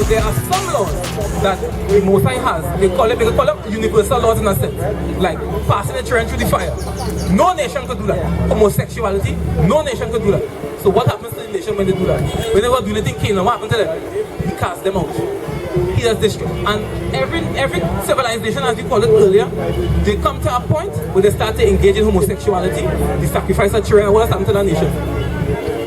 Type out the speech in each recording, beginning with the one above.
Now there are some laws that the Most High has. They call them universal laws in a sense, like passing the children through the fire. No nation could do that. Homosexuality, no nation could do that. So what happens to the nation when they do that? When they were doing it in Canaan, what happens to them? He casts them out. He does destroy. And every civilization, as we called it earlier, they come to a point where they start to engage in homosexuality, the sacrifice of children, and what has happened to that nation.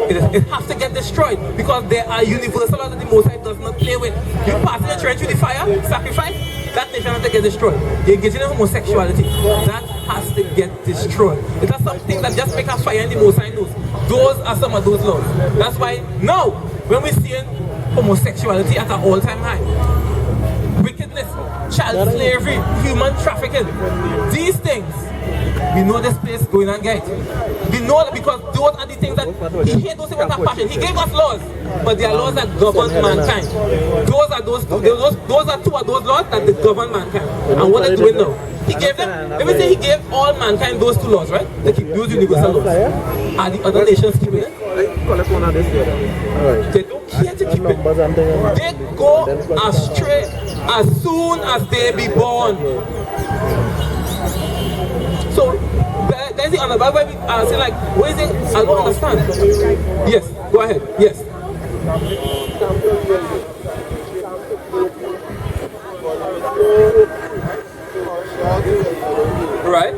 It has to get destroyed because there are universal laws that the Most High does not play with. You passing your children through the fire, sacrifice, that nation has to get destroyed. You're engaging in homosexuality, that has to get destroyed. It has some things that just make us fire in the Most High knows. Those are some of those laws. That's why now, when we see homosexuality at an all-time high, wickedness, child slavery, human trafficking, these things, we know this place going on, guys. We know that because those are the things that he hates those things with a passion. He gave us laws, but they are laws that govern mankind. Those are two of those laws that govern mankind. And what they're doing now, he gave them. Let me say he gave all mankind those two laws, right? They keep those universal laws. Are the other nations keeping it? They don't care to keep it. They go astray as soon as they be born. So there's the other why we say like, what is it? I don't understand. Yes, go ahead. Yes. Right.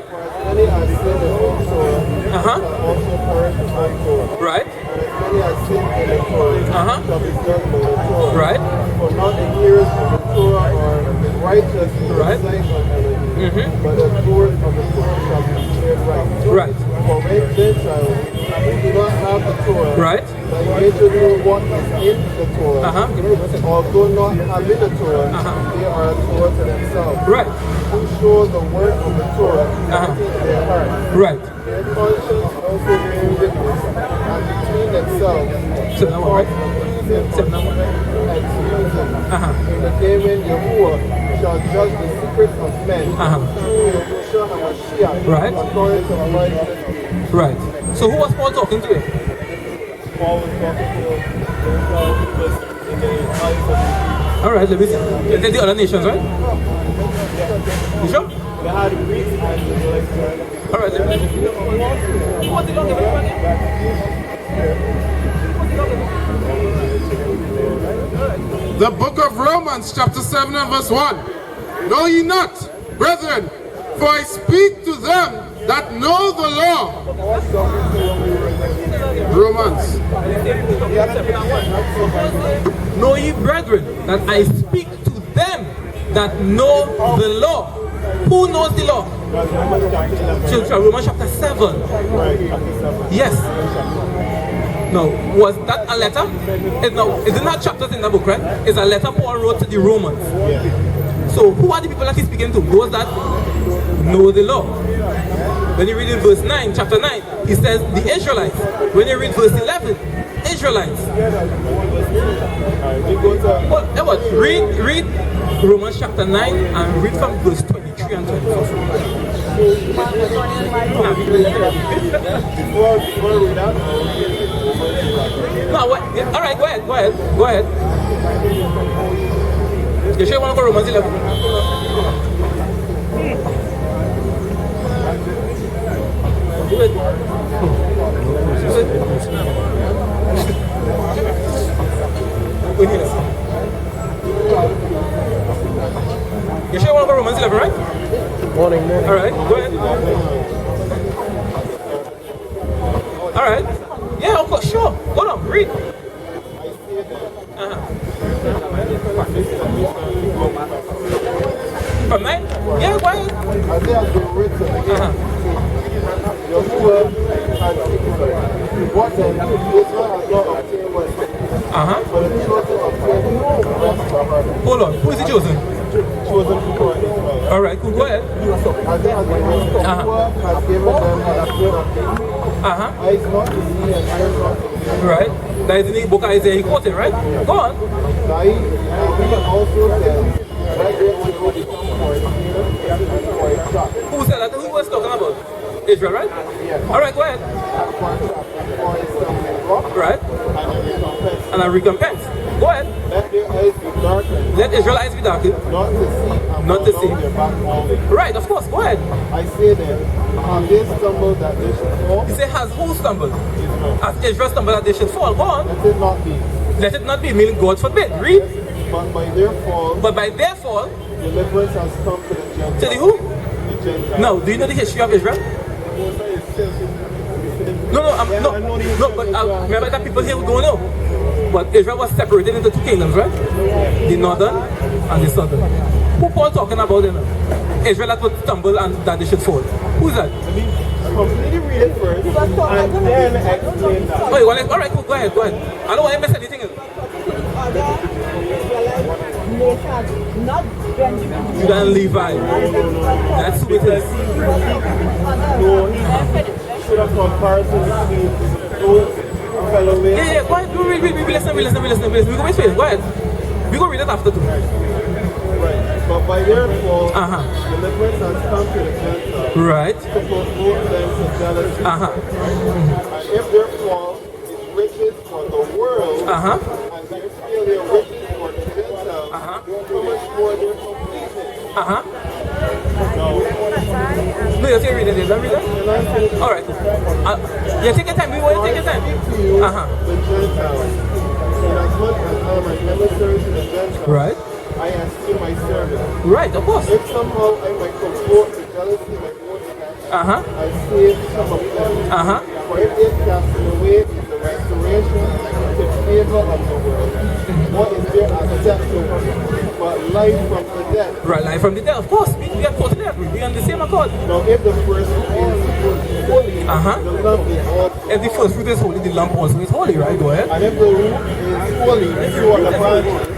Right. Right. For not the hearers of the Torah or the righteous, right. But the doers of the Torah shall be declared right. Right. For when Gentiles who do not have the Torah, right, that they should know what is in the Torah, although not having the Torah, they are a Torah to themselves. Right. Who show the work of the Torah in their heart. Right. Their conscience also being witness, and between themselves, so now, right? In the day when Yahuwah shall judge the secrets of men through Yahushua HaMashiach, right, according to the light. Right. So who was Paul talking to? Paul was talking to all right, let me see. They're the other nations, right? You sure? They had Greeks and Israelites. All right, let me see. The book of Romans, chapter 7 and verse 1. Know ye not, brethren, for I speak to them that know the law. Romans. Know ye, brethren, that I speak to them that know the law. Who knows the law? Romans chapter 7. Yes. No, was that a letter? No, it's not chapters in the book, right? It's a letter Paul wrote to the Romans. So who are the people that he's speaking to? Those that know the law. When you read in verse 9, chapter 9, he says the Israelites. When you read verse 11, Israelites. Well, read Romans chapter 9 and read from verse 23 and 24. No, what? All right, go ahead. You sure you want to go Romans 11? Do it. You sure you want to go Romans 11, right? Morning. All right, go ahead. All right. Yeah, of course, sure. Hold on, read. From 9? Yeah, go ahead. As they have been written again, Yahuwah has what then Israel has not obtained was but the chosen obtained the rest of the heart. Hold on, who is the chosen? Chosen people are Israel. All right, cool, go ahead. As they have been written, Yahuwah has given them the spirit of faith. Eyes not to see and ears not to hear. Right, that is in the book of Isaiah, he quoted, right? Go on. He also says, right there to go become for a shock. Who said that? Who was talking about? Israel, right? Yeah. All right, go ahead. Right. And a recompense. Go ahead. Let their eyes be darkened. Let Israel's eyes be darkened. Not to see and Not to bow see. down their back always. Right, of course, go ahead. I say then, have they stumbled that they should fall? You say, has who stumbled? Israel. As Israel stumbled that they should fall. Go on. Let it not be. Let it not be, meaning God forbid. Read. But by their fall, But by their fall, deliverance has come to the Gentiles. to the who? The Gentiles. Now, do you know the history of Israel? No, but remember that people here who don't know. But Israel was separated into two kingdoms, right? The northern and the southern. Who Paul talking about then? Israel that would stumble and that they should fall. Who's that? Completely read it first, and then explain that. Oh, you want to, all right, cool, go ahead. I don't want to miss anything else. Not Benjamin. Judah and Levi. That's who it is. No, should have comparison between those fellow men. Yeah, go ahead. We listen. We go wait for it. Go ahead. We go read it after too. Right. But by their fall, deliverance has come to the Gentiles. Right. To provoke them to jealousy. And if their fall is riches for the world, and their failure riches for the Gentiles, how much more their completion? No, you're still reading it. Don't read it? All right. Yeah, take your time. We want to take your time. The Gentiles. Inasmuch as I am an emissary to the Gentiles, Right. I esteem my service. Right, of course. If somehow I might provoke the jealousy of my own elect, I save some of them. For if they cast away in the restoration to favor of the world, what is their acceptable but life from the dead? Right, life from the dead, of course. We are totally agree. We are on the same accord. Now, if the first fruit is holy, the lump is also. If the first fruit is holy, the lump also is holy, right? Go ahead. And if the root is holy, so are the branches.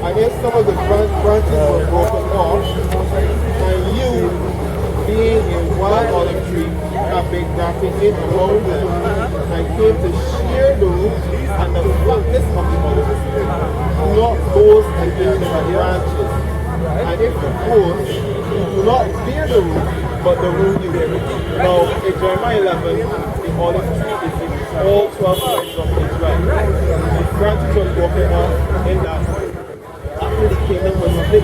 And if some of the branches were broken off, and you, being a wild olive tree, have been grafted in among them, and came to shear the root and the fatness of the olive tree, do not boast against the branches. And if you boast, do not bear the root, but the root you bear. Now, in Jeremiah 11, the olive tree is in all 12 tribes of Israel. The branches were broken off in that after the kingdom was split,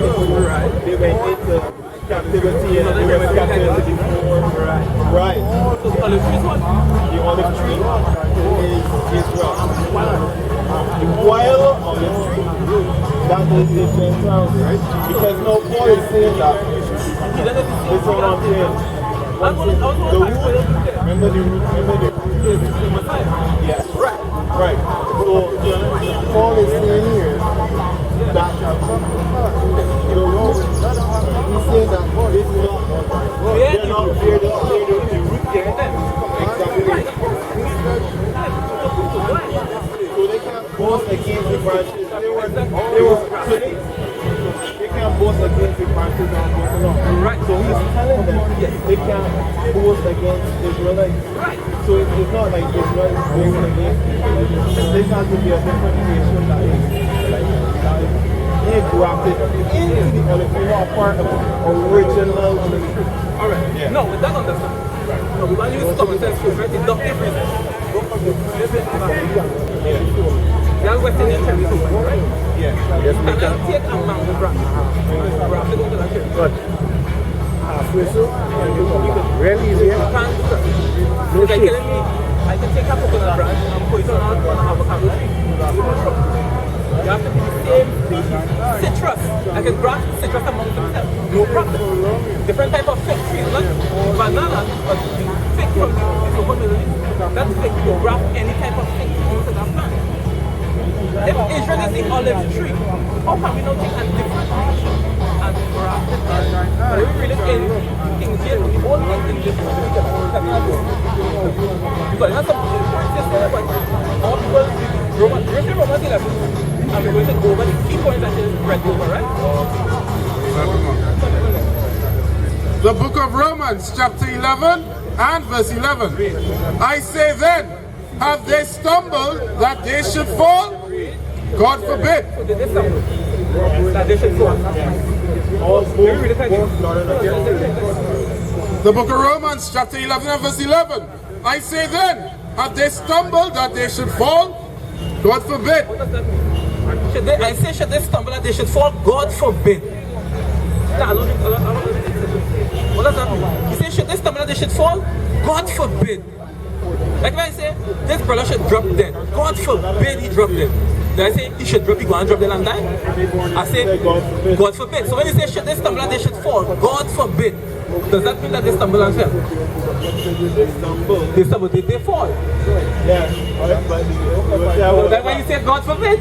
they went into captivity and they were scattered into the four. Right. So the olive tree is what? The olive tree is Israel. The wild olive tree, that is the Gentiles, right? Because now Paul is saying that. This is what I'm saying. The root, remember the root? Yes. Right. So Paul is saying here that the root, he's saying that this is they're not fair to the root there. Exactly. So they can't boast against the branches. They can't boast against the branches that are broken off. Right. So he's telling them they can't boast against Israelites. Right. So it's not like Israel is boasting against Israelites. They have to be a different nation that is grafted into the olive tree, not part of the original olive tree. Alright. Yeah. No, with that understand. Right. No, we want to use common sense to right? Deductive reason. That's West Indian cherry soup, right? Yeah. And I take a mango graft. Graft it into that cherry. Good. Halfway so? Really easy, yeah? You can't do that. It's like telling me, I can take a coconut branch and put it on an avocado tree. You have to be the same species. Citrus. I can graft citrus amongst themselves. No problem. Different type of fig trees, not banana, but fig from the Sokoto Middle East. That's fig. You graft any type of fig onto that plant. If Israel is the olive tree, how can we not take a different nation and graft it? But if we read it in King James, the whole thing in this because it has some points there, but all people, Romans 11, and we're going to go over the key points that is read over, right? The book of Romans, chapter 11 and verse 11. I say then, have they stumbled that they should fall? God forbid. So did they stumble? That they should fall. The book of Romans, chapter 11 and verse 11. I say then, have they stumbled that they should fall? God forbid. I say, should they stumble that they should fall? God forbid. What does that mean? He says, should they stumble that they should fall? God forbid. Like when I say, this brother should drop dead. God forbid he drop dead. Then I say, he should drop, he go and drop dead and die? I say, God forbid. So when he says, should they stumble that they should fall? God forbid. Does that mean that they stumble and fell? They stumble, they fall. That's why you say, God forbid.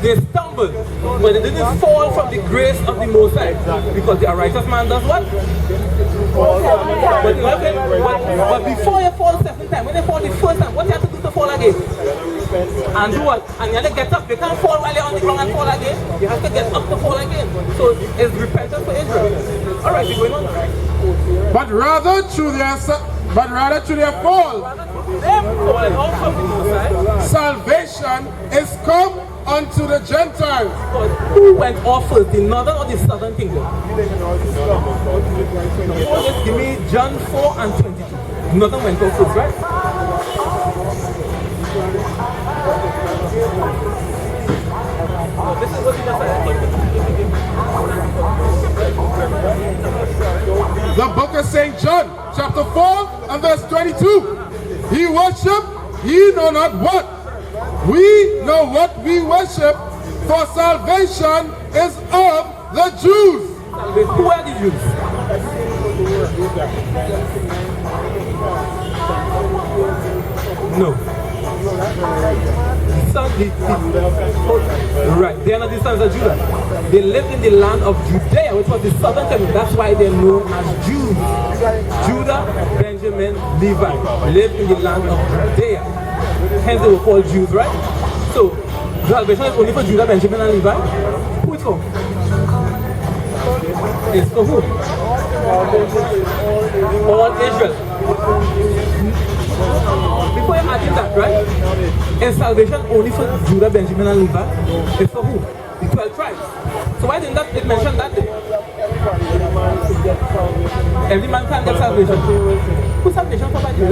They stumbled, but they didn't fall from the grace of the Most High. Because the righteous man does what? But before you fall the second time, when you fall the first time, what you have to do to fall again? And do what? And you have to get up. You can't fall while you're on the ground and fall again. You have to get up to fall again. So it's repentance for Israel. Alright, we're going on. But rather through their fall, salvation is come unto the Gentiles. Who went off first, the northern or the southern kingdom? Just give me John 4 and 22. Northern went off first, right? This is what he does. The book of St. John, chapter 4 and verse 22. He worship, ye know not what. We know what we worship, for salvation is of the Jews. Who are the Jews? No. Right, they are not the sons of Judah. They lived in the land of Judea, which was the southern kingdom. That's why they're known as Jews. Judah, Benjamin, Levi lived in the land of Judea. Hence they were called Jews, right? So, salvation is only for Judah, Benjamin, and Levi. Who is for? It's for who? All Israel. Before you imagine that, right? Is salvation only for Judah, Benjamin, and Levi? It's for who? The 12 tribes. So why didn't it mention that? Every man can get salvation. Who's salvation for my Jews?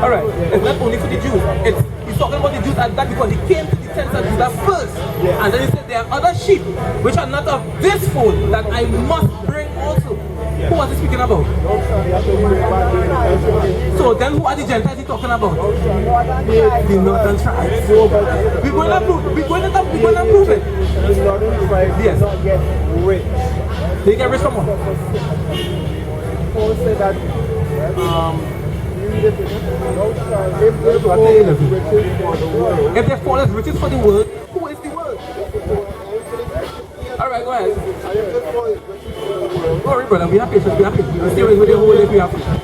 Alright, it's not only for the Jews. He's talking about the Jews at that because he came to the tents of Judah first. And then he said there are other sheep which are not of this fold that I must bring also. Who was he speaking about? So then who are the Gentiles he talking about? The northern tribes. We're going to prove it. Yes. They get rich from what? Paul said that if they fall as riches for the world, who is the world? Alright, go ahead. Don't worry, brother, we have patience, we have patience. We'll stay with the whole day, we have patience.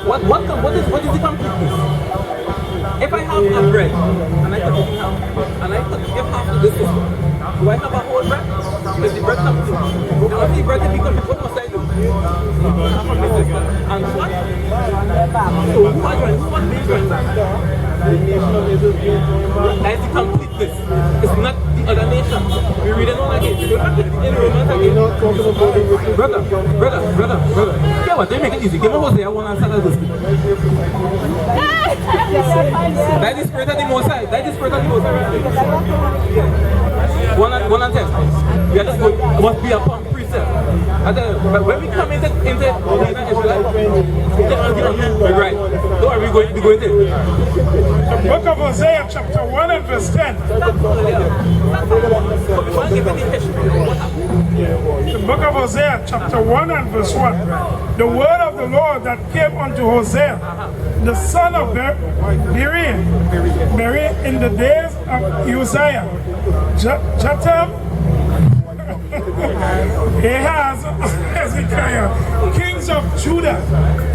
What is the completeness? If I have a bread, and I could give half to this system, do I have a whole bread? Is the bread complete? And if the bread can be complete, what must I do? Half of this system. And what? So who are joining? Who are being joined back? That is the completeness. It's not the other nation. We read it all again. In Romans again. Brother. Yeah, what? They make it easy. Give me Hosea 1 and 7 verse. That is the spirit of the Most High. That is the spirit of the Most High. 1 and 10. We are just going, must be upon precept. But when we come into Israelite, right. So are we going to go into it? The book of Hosea, chapter 1 and verse 10. The book of Hosea, chapter 1 and verse 1. The word of the Lord that came unto Hosea, the son of Beeri, in the days of Uzziah, Jotham, Ahaz, Hezekiah, kings of Judah,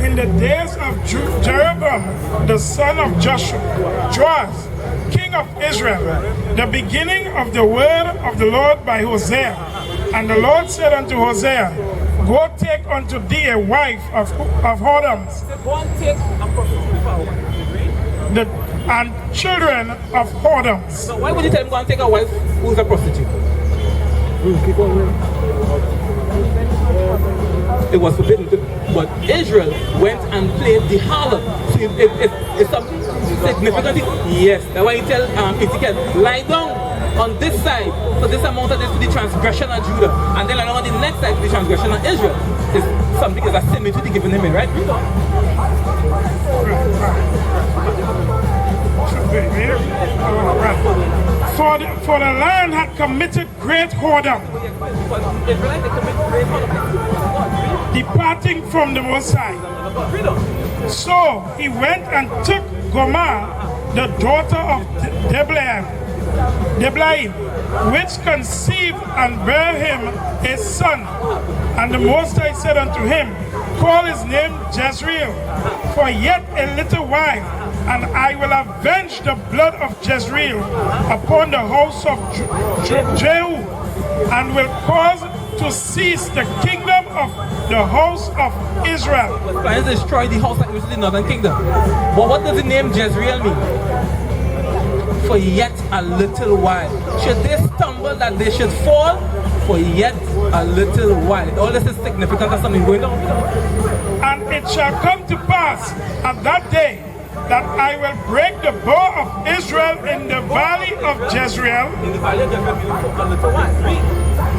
in the days of Jeroboam, the son of Joash, king of Israel, the beginning of the word of the Lord by Hosea. And the Lord said unto Hosea, go take unto thee a wife of whoredoms, and children of whoredoms. So why would you tell him go and take a wife who's a prostitute? It was forbidden to, but Israel went and played the harlot. So it's something significant. Yes, that's why he tell Ezekiel, lie down on this side for this amount of this to the transgression of Judah, and then lie down on the next side to the transgression of Israel. It's something is a similitude given him, right? For the land had committed great whoredom, departing from the Most High. So he went and took Gomer, the daughter of Deblaim, which conceived and bare him a son. And the Most High said unto him, call his name Jezreel, for yet a little while, and I will avenge the blood of Jezreel upon the house of Jehu, and will cause to cease the kingdom of the house of Israel. The plan is to destroy the house that was in the northern kingdom. But what does the name Jezreel mean? For yet a little while. Should they stumble that they should fall? For yet a little while. All this is significant of something going on. And it shall come to pass at that day that I will break the bow of Israel in the valley of Jezreel. In the valley of Jezreel, a little while.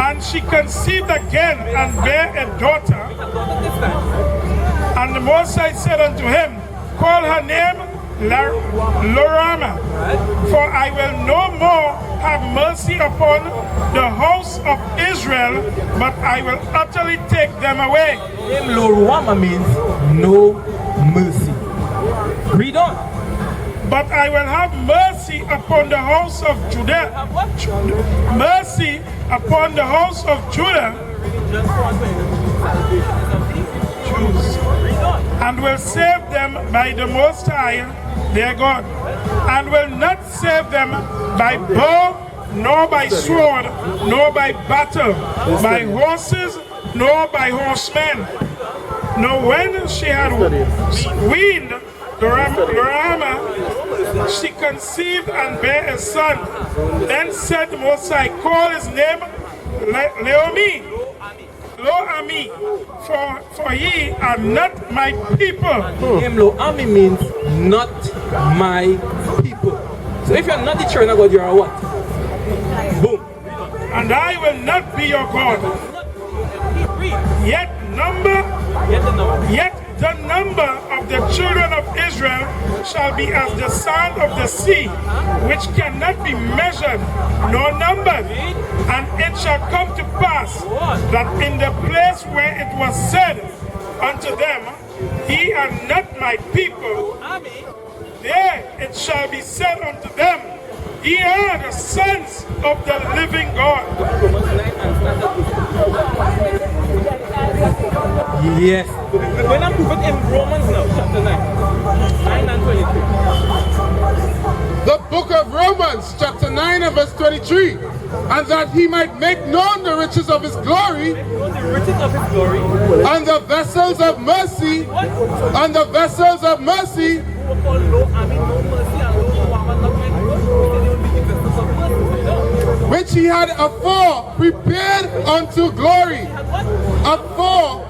And she conceived again and bare a daughter. And the Most High said unto him, call her name Lorama, for I will no more have mercy upon the house of Israel, but I will utterly take them away. The name Lorama means no mercy. Read on. But I will have mercy upon the house of Judah. Mercy upon the house of Judah. And will save them by the Most High, their God. And will not save them by bow, nor by sword, nor by battle, by horses, nor by horsemen. Now when she had weaned Lorama, she conceived and bare a son. Then said the Most High, call his name Lo-Ami, for ye are not my people. The name Lo-Ami means not my people. So if you're not the children of God, you are what? Boom. And I will not be your God. Yet the number of the children of Israel shall be as the sand of the sea, which cannot be measured nor numbered. And it shall come to pass that in the place where it was said unto them, ye are not my people, there it shall be said unto them, ye are the sons of the living God. Yes. We're going to prove it in Romans now, chapter 9 and 23. The book of Romans, chapter 9 and verse 23. And that he might make known the riches of his glory, and the vessels of mercy, and the vessels of mercy, which he had afore prepared unto glory. Afore,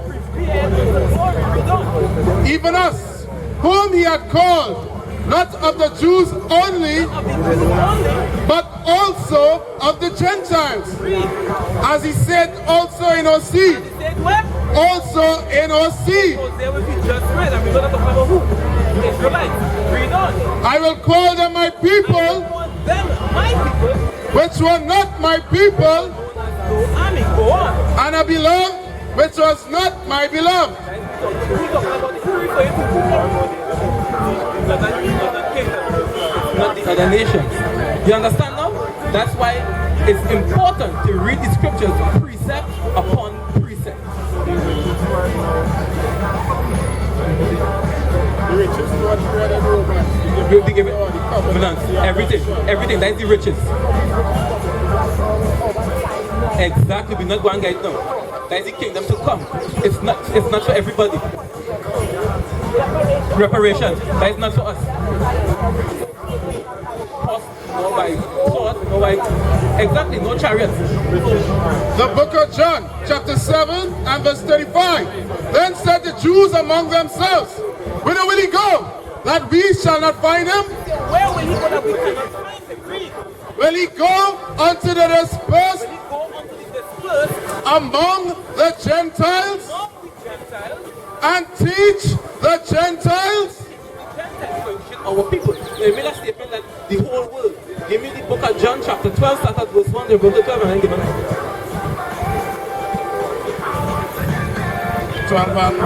even us, whom he had called, not of the Jews only, but also of the Gentiles. As he said also in our seed. Also in our seed. I will call them my people, which were not my people, and a beloved, which was not my beloved. Not the other nations. You understand now? That's why it's important to read the scriptures precept upon precept. The riches not spread and romance. They give it everything. That is the riches. Exactly. We're not going to get them. That is the kingdom to come. It's not for everybody. Reparation. That is not for us. Cost, nor by sword, No white. Exactly, no chariots. The book of John, chapter 7 and verse 35. Then said the Jews among themselves, whither will he go, that we shall not find him? Where will he go that we cannot find him? Read. Will he go unto the dispersed Will he go unto the dispersed among the Gentiles among the Gentiles? and teach the Gentiles? Our people. They made a statement that the whole world. Give me the book of John chapter 12, start at verse 1, the book of 12, and then give me 12 and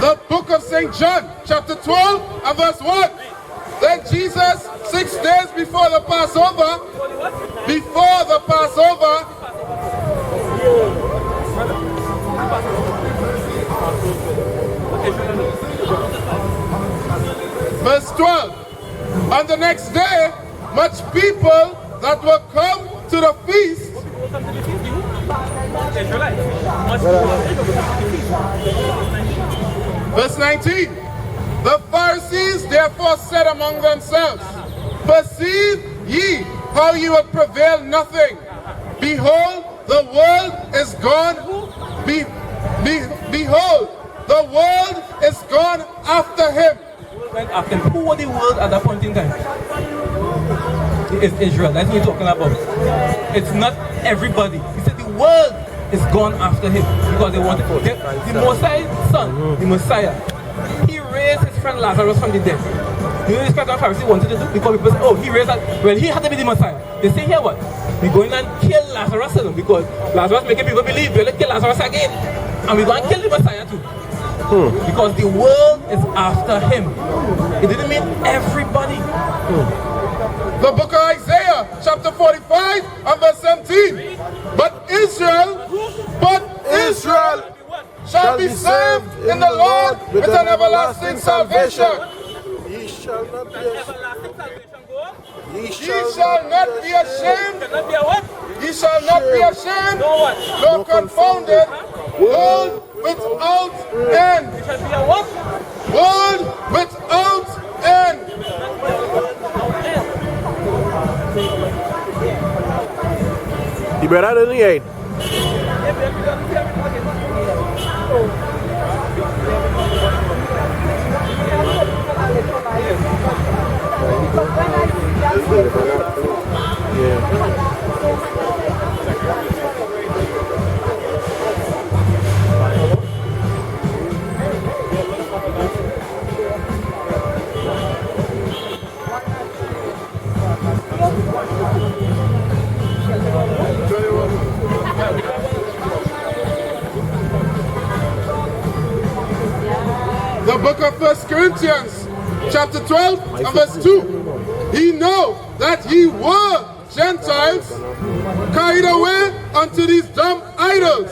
the book of St. John, chapter 12 and verse 1. Then Jesus, 6 days before the Passover, verse 12. On the next day, much people that will come to the feast. Verse 19. The Pharisees therefore said among themselves, perceive ye how ye will prevail nothing. Behold, the world is gone. Behold, the world is gone after him. After who was the world at that point in time? It's Israel. That's what we're talking about. It's not everybody. He said the world is gone after him because they wanted the Messiah's son, the Messiah. He raised his friend Lazarus from the dead. You know this kind of Pharisee wanted to do because people say, oh, he raised that. Well, he had to be the Messiah. They say here what? We're going and kill Lazarus because Lazarus making people believe we're going to kill Lazarus again. And we're going to kill the Messiah too. Because the world is after him. It didn't mean everybody. The book of Isaiah, chapter 45 and verse 17. But Israel shall be saved in the Lord with an everlasting salvation. Ye shall not be ashamed. Ye shall not be ashamed. Cannot be a what? Ye shall not be ashamed. No what? Nor confounded. World without end. It shall be a what? World without end. You better than the 8. The book of 1 Corinthians, chapter 12 and verse 2. He know that ye were Gentiles carried away unto these dumb idols.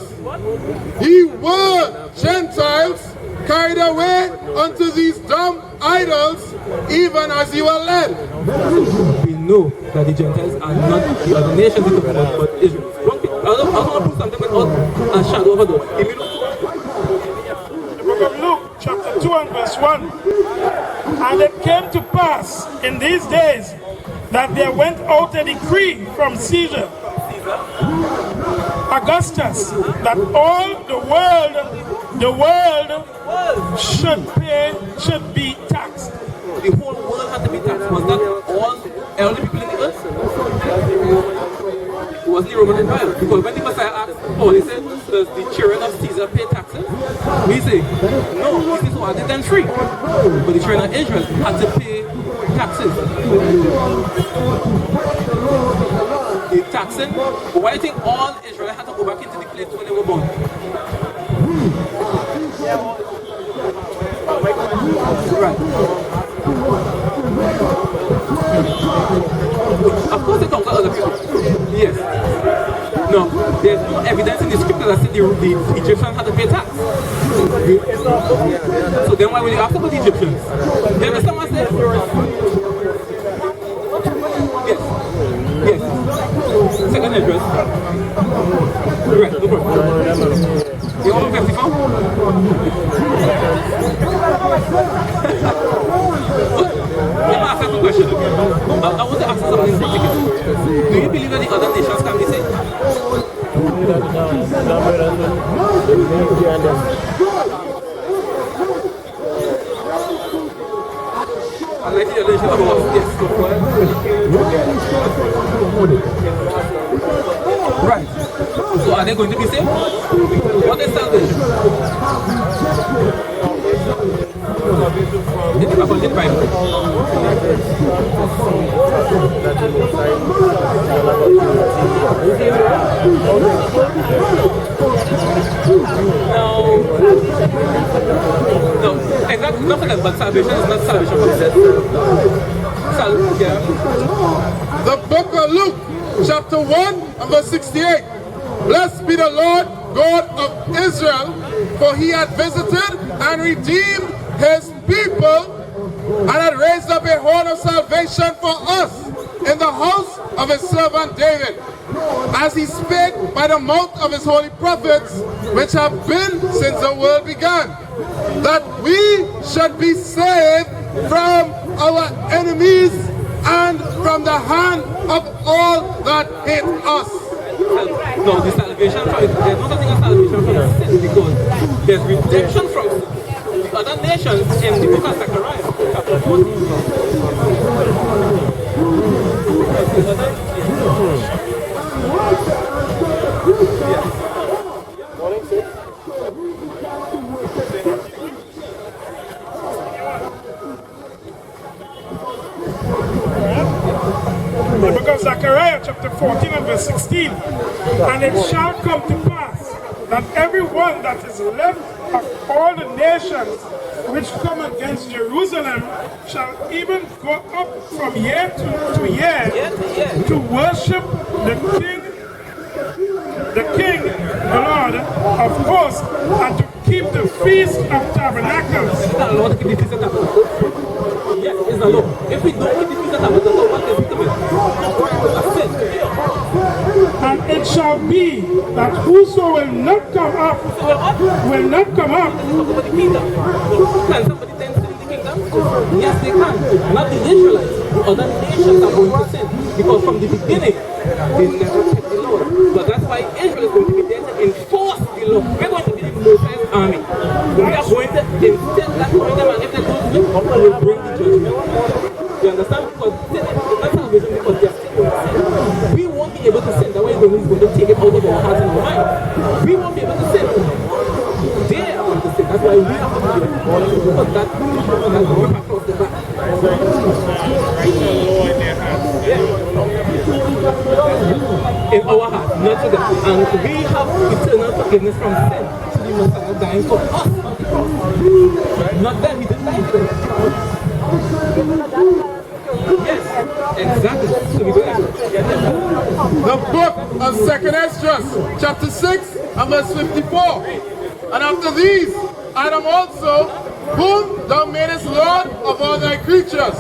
Ye were Gentiles carried away unto these dumb idols, even as you were led. We know that the Gentiles are not the other nations in the world, but Israel. I don't want to put something without a shadow over there. The book of Luke, chapter 2 and verse 1. And it came to pass in these days that there went out a decree from Caesar Augustus that all the world should be taxed. The whole world had to be taxed. Was that all elderly people in the earth? It wasn't the Roman Empire. Because when the Messiah asked Paul, he said, does the children of Caesar pay taxes? We say, no, this is what them free. But the children of Israel had to pay taxes. The taxing, but why do you think all Israel had to go back into the place when they were born? Right. Of course they conquer other people. Yes. No, there's no evidence in the scripture that said the Egyptians had to pay tax. So then why will you ask about the Egyptians? You understand what I said? Yes. Yes. Second address. Right, no problem. You want to 54? Let me ask you a question. I want to ask you something particular. Do you believe that the other nations can be saved? I'd like to hear the nation of yes. Right. So are they going to be saved? What is salvation? According to the Bible. No, exactly. Not like that, but salvation is not salvation for itself. The book of Luke, chapter 1 and verse 68. Blessed be the Lord God of Israel, for he had visited and redeemed his people and had raised up a horn of salvation for us in the house of his servant David, as he spake by the mouth of his holy prophets, which have been since the world began, that we should be saved from our enemies and from the hand of all that hate us. No, the salvation from it, there's no such thing as salvation from sin, because there's redemption from sin. The other nations in the book of Zechariah, chapter 14. The book of Zechariah, chapter 14 and verse 16. And it shall come to pass that everyone that is left of all the nations which come against Jerusalem shall even go up from year to year to worship the King, the Lord of hosts, and to keep the Feast of Tabernacles. It's not allowed to keep the Feast of Tabernacles. Yes, it's the law. If we don't keep the Feast of Tabernacles, what is it to be? A sin. And it shall be that whoso will not come up, Can somebody then sin in the kingdom? Yes, they can. Not the Israelites. The other nations are going to sin. Because from the beginning, they never kept the law. But that's why Israel is going to be there to enforce the law. We're going to be the Moses army. We are going to instead that point them, and if they don't do it, we'll bring the judgment. You understand? Because sin is not salvation, because they are still going to sin. We won't be able to sin. That way he's going to take it out of our hearts and our mind. We won't be able to sin. They are going to sin. That's why we have to do it. Because that work across the back. In our heart, not to them. And we have eternal forgiveness from sin. So the Messiah dying for us. Not them, he didn't die for them. Yes, exactly. So we go The book of 2nd Esdras, chapter 6 and verse 54. And after these, Adam also, whom thou madest Lord of all thy creatures,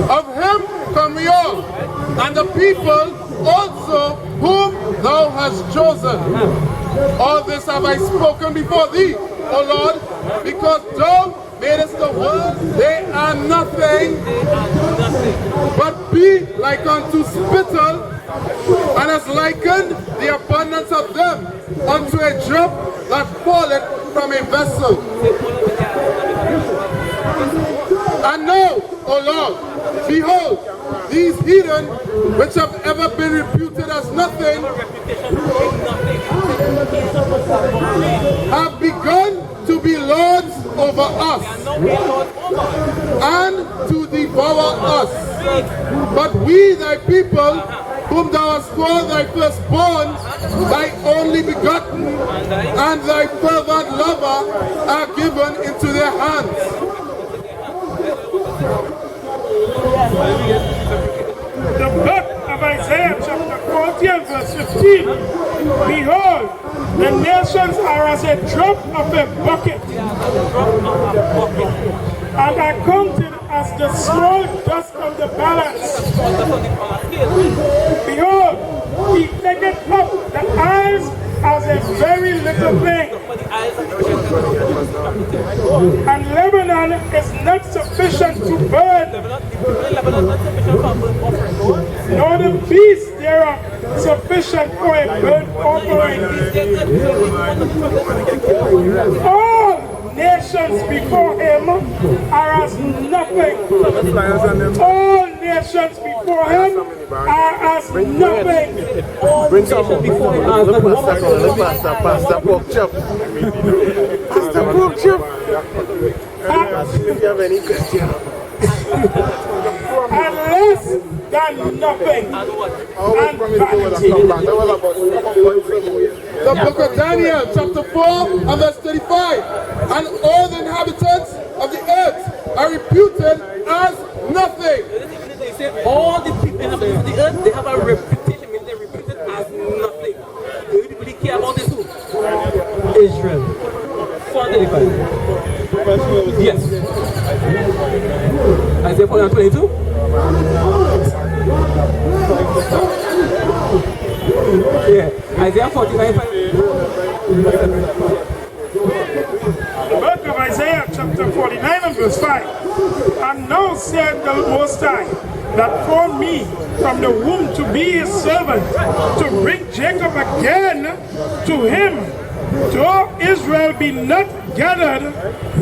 of him come we all, and the people also whom thou hast chosen. All this have I spoken before thee, O Lord, because thou madest the world, they are nothing, but be like unto spittle, and hast likened the abundance of them unto a drop that falleth from a vessel. And now, O Lord, behold, these heathen, which have ever been reputed as nothing, have begun to be lords over us and to devour us. But we, thy people, whom thou hast called thy firstborn, thy only begotten, and thy fervent lover, are given into their hands. The book of Isaiah, chapter 40 and verse 15. Behold, the nations are as a drop of a bucket, and are counted as the small dust of the balance. Behold, he taketh up the eyes as a very little thing, And Lebanon is not sufficient to burn, nor the beast thereof sufficient for a burnt offering. All nations before him are as nothing. All nations before him are as nothing. Bring some before him. Pastor pork chop. Pastor pork chop. If you have any question. And less than nothing. And vanity. The book of Daniel, chapter 4, and verse 35. And all the inhabitants of the earth are reputed as nothing. They say all the people inhabitants of the earth, they have a reputation, meaning they're reputed as nothing. The only people that care about this who? Israel. 435. Yes. Isaiah 4:22. Yeah. Isaiah 49. The book of Isaiah chapter 49 and verse 5. And now said the Most High, that formed me from the womb to be his servant, to bring Jacob again to him. Though Israel be not gathered,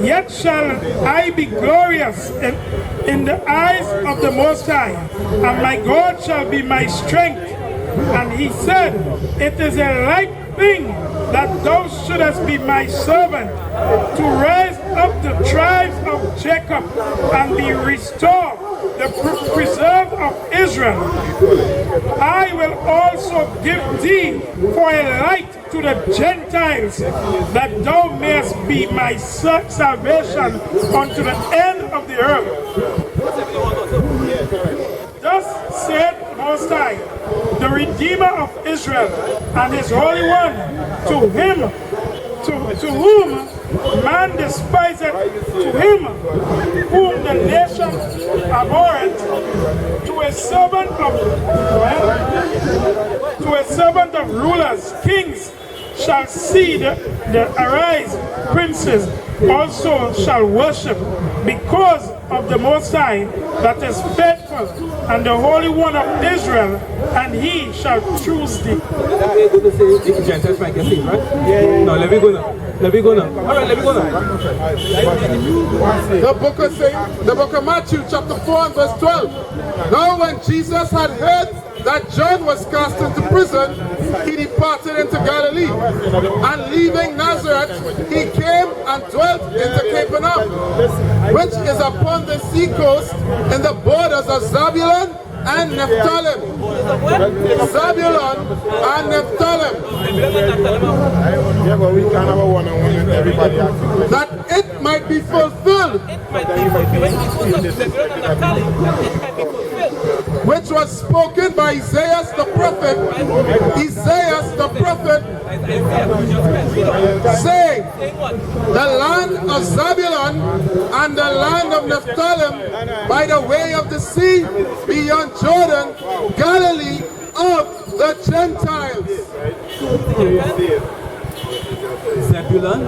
yet shall I be glorious in the eyes of the Most High, and my God shall be my strength. And he said, it is a light thing that thou shouldest be my servant, to raise up the tribes of Jacob, and be restored the preserve of Israel. I will also give thee for a light to the Gentiles, that thou mayest be my salvation unto the end of the earth. Thus said Most High, the Redeemer of Israel, and his Holy One, to him, to whom man despiseth, to him whom the nation abhorreth, to a servant of rulers, kings shall see the arise, princes also shall worship, because of the Most High that is faithful, and the Holy One of Israel, and he shall choose thee. The Gentiles might get saved, right? Yeah. No, let me go now. Let me go now. All right, let me go now. The book of Matthew, chapter 4 and verse 12. Now when Jesus had heard that John was cast into prison, he departed into Galilee, and leaving Nazareth, he came and dwelt into Capernaum, which is upon the sea coast in the borders of Zebulun and Naphtali. Zebulun and Naphtali. That it might be fulfilled, which was spoken by Isaiah the prophet, saying, the land of Zebulun and the land of Naphtali, by the way of the sea, beyond Jordan, Galilee of the Gentiles. Zebulun,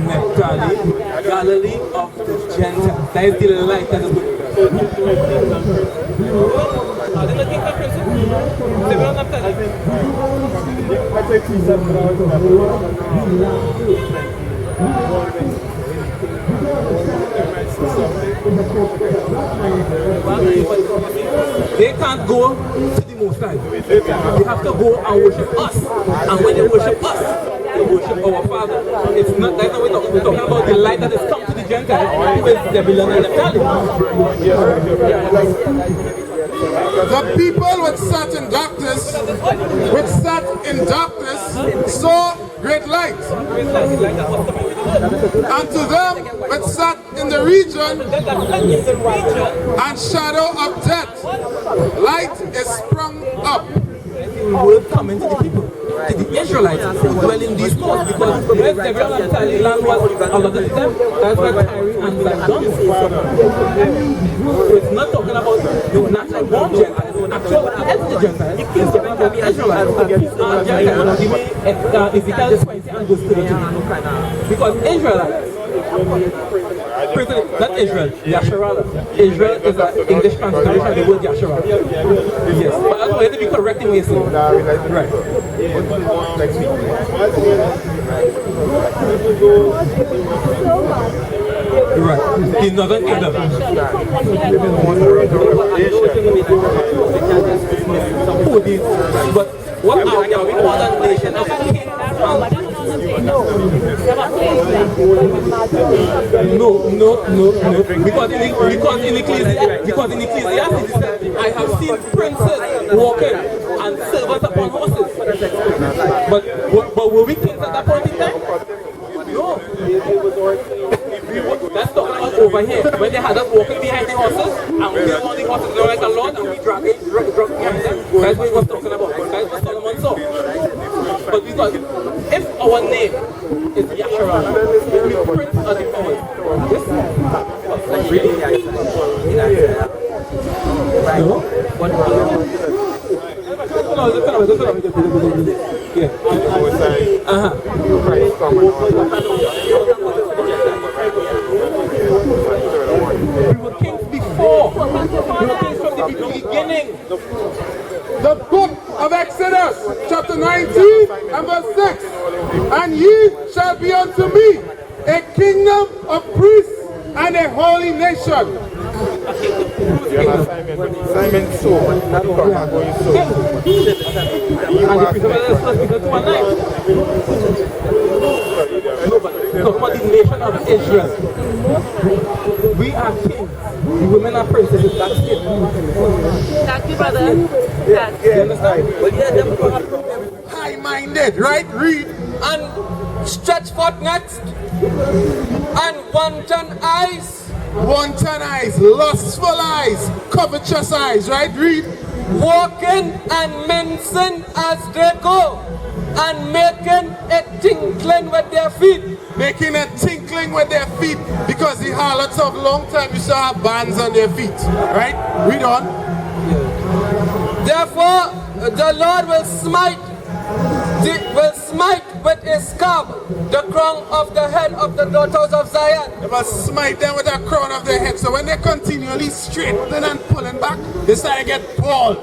Naphtali, Galilee of the Gentiles. That is the light that is good. They can't go to the Most High. They have to go and worship us. And when they worship us, they worship our Father. It's not that we're talking about the light that has come to the Gentiles, who is Zebulun and Naphtali. The people which sat in darkness, saw great light. And to them which sat in the region and shadow of death, light is sprung up. Will come into the people, to the Israelites who dwell in these coasts, because where Zebulun and Naphtali land was a lot of them, that's where Caribs and Amerindians. So it's not talking about the natural born Gentiles, it's actual the Gentiles. It's talking about Ezekiel 20 and verse 32. Because Israelites, not Israel, Yasharala. Israel is an English translation of the word Yasharala. Yes, but I want to be correct in what you're saying. Right. Right. The Northern Kingdom. But what are we modern nation of kings? No. Because in Ecclesiastes, I have seen princes walking and servants upon horses. But were we kings at that point in time? No. That's talking about over here. When they had us walking behind the horses, and we were on the horses like a lot, and we drug behind them. That's what he was talking about. That's what Solomon saw. But because if our name is Yasharah, we prince of the powers. Really? We were kings before. We were kings from the beginning. The book of Exodus, chapter 19 and verse 6. And ye shall be unto me a kingdom of priests and a holy nation. Simon so, not going so. Talk about the nation of Israel. We are kings. The women are princesses. That's it. Thank you, brother. You understand? High-minded, right? Read. And stretch forth next, and wanton eyes, Wanton eyes, lustful eyes, covetous eyes, right? Read. walking and mincing as they go, and making a tinkling with their feet. Making a tinkling with their feet, because the harlots of long time used to have bands on their feet, right? Read on. Therefore, the Lord will smite with a scab the crown of the head of the daughters of Zion. They must smite them with a crown of their head. So when they're continually straightening and pulling back, they start to get bald.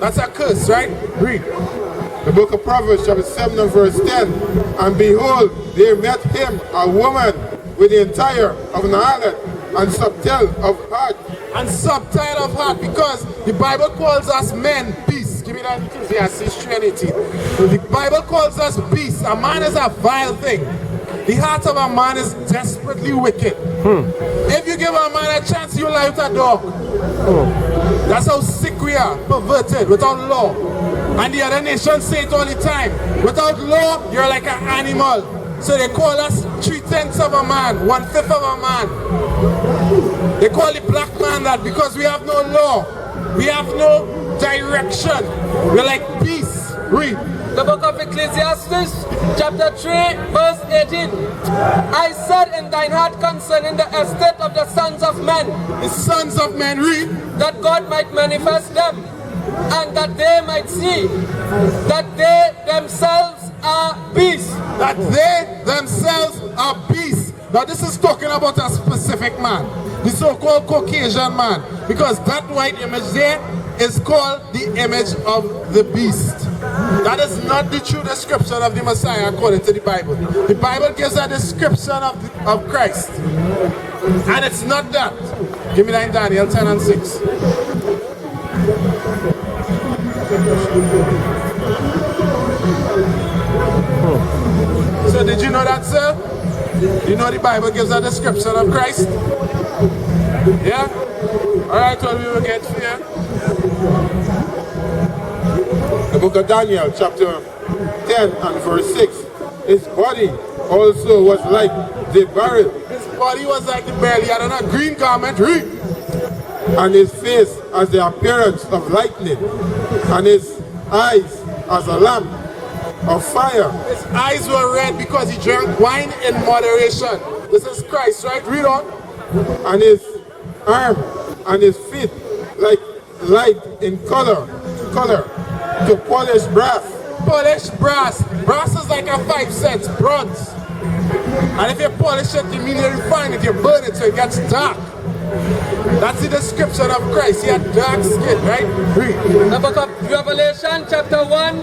That's a curse, right? Read. The book of Proverbs, chapter 7 and verse 10. And behold, they met him, a woman with the entire of an harlot and subtle of heart. And subtle of heart, because the Bible calls us men beasts. Give me that Ecclesiastes 3:18. The Bible calls us beasts. A man is a vile thing. The heart of a man is desperately wicked. If you give a man a chance, you'll lie with a dog. That's how sick we are, perverted, without law. And the other nations say it all the time. Without law, you're like an animal. So they call us 3/10 of a man, 1/5 of a man. They call the black man that because we have no law. We have no direction. We're like beasts. Read. The book of Ecclesiastes, chapter 3, verse 18. I said in thine heart concerning the estate of the sons of men, The sons of men, read. that God might manifest them, and that they might see that they themselves are beasts. That they themselves are beasts. Now this is talking about a specific man, the so-called Caucasian man, because that white image there is called the image of the beast. That is not the true description of the Messiah according to the Bible. The Bible gives a description of Christ, and it's not that. Give me that in Daniel 10 and 6. So did you know that, sir? You know the Bible gives a description of Christ? Yeah? Alright, well, we will get here. The book of Daniel, chapter 10 and verse 6. His body also was like the barrel. His body was like the barrel. He had on a green garment. Read. And his face as the appearance of lightning, and his eyes as a lamp of fire. His eyes were red because he drank wine in moderation. This is Christ, right? Read on. And his arm and his feet like light in color. To polish brass. Polish brass. Brass is like a 5 cents, bronze. And if you polish it, you immediately refine it, you burn it so it gets dark. That's the description of Christ. He had dark skin, right? Read. The book of Revelation, chapter 1,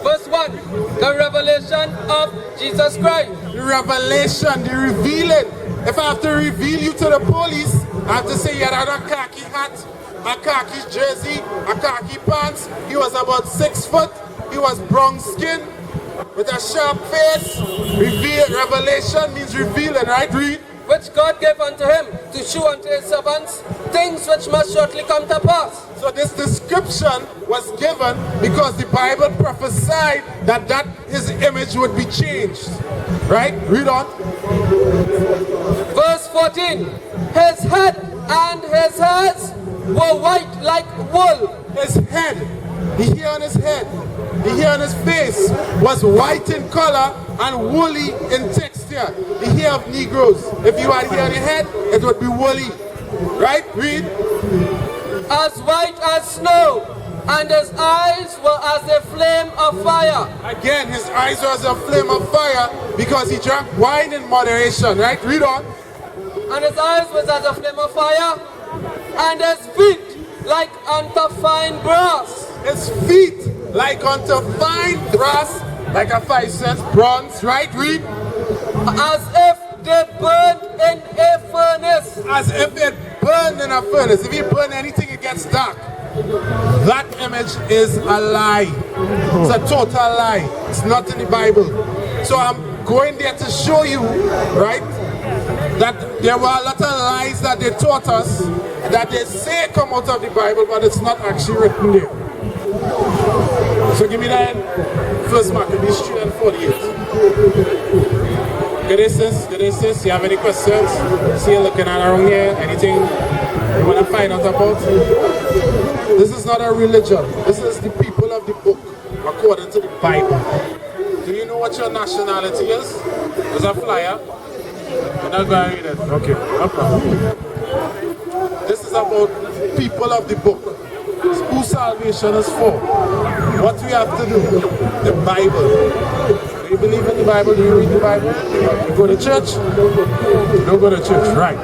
verse 1. The revelation of Jesus Christ. The revelation, the revealing. If I have to reveal you to the police, I have to say you had a khaki hat, a khaki jersey, a khaki pants. He was about 6 foot. He was brown skin with a sharp face. Revelation means revealing, right? Read. Which God gave unto him to shew unto his servants things which must shortly come to pass. So this description was given because the Bible prophesied that his image would be changed. Right? Read on. Verse 14. His head and his hairs were white like wool. His head, the hair on his head, the hair on his face was white in color and woolly in texture. The hair of Negroes. If you had hair on your head, it would be woolly. Right? Read. As white as snow, and his eyes were as a flame of fire. Again, his eyes were as a flame of fire because he drank wine in moderation. Right? Read on. And his eyes was as a flame of fire, and his feet like unto fine brass. His feet like unto fine brass, like a 5 cents bronze. Right? Read. As if they burned in a furnace. As if it burned in a furnace. If you burn anything, it gets dark. That image is a lie. It's a total lie. It's not in the Bible. So I'm going there to show you, right, that there were a lot of lies that they taught us, that they say come out of the Bible, but it's not actually written there. So give me that first Maccabees 3 and 48. Good day, sis. Good day, sis. You have any questions? See you looking at around here. Anything you want to find out about? This is not a religion. This is the people of the book, according to the Bible. Do you know what your nationality is? There's a flyer. You're not going to read it. Okay, no problem. This is about people of the book. Who salvation is for. What we have to do. The Bible. Do you believe in the Bible? Do you read the Bible? You go to church? You don't go to church, right?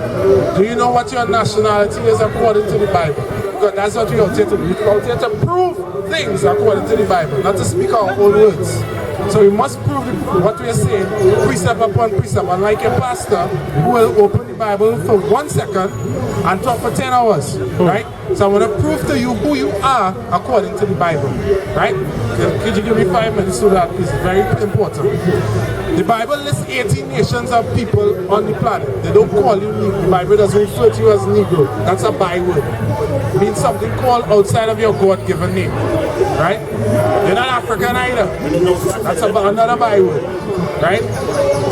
Do you know what your nationality is according to the Bible? Because that's what we are here to do. We are here to prove things according to the Bible, not to speak our own words. So we must prove what we are saying, precept upon precept. Unlike a pastor who will open the Bible for 1 second and talk for 10 hours, right? So I want to prove to you who you are according to the Bible, right? Could you give me 5 minutes to that? It's very important. The Bible lists 18 nations of people on the planet. They don't call you Negro. The Bible doesn't refer to you as Negro. That's a byword. It means something called outside of your God-given name, right? You're not African either. That's another byword, right?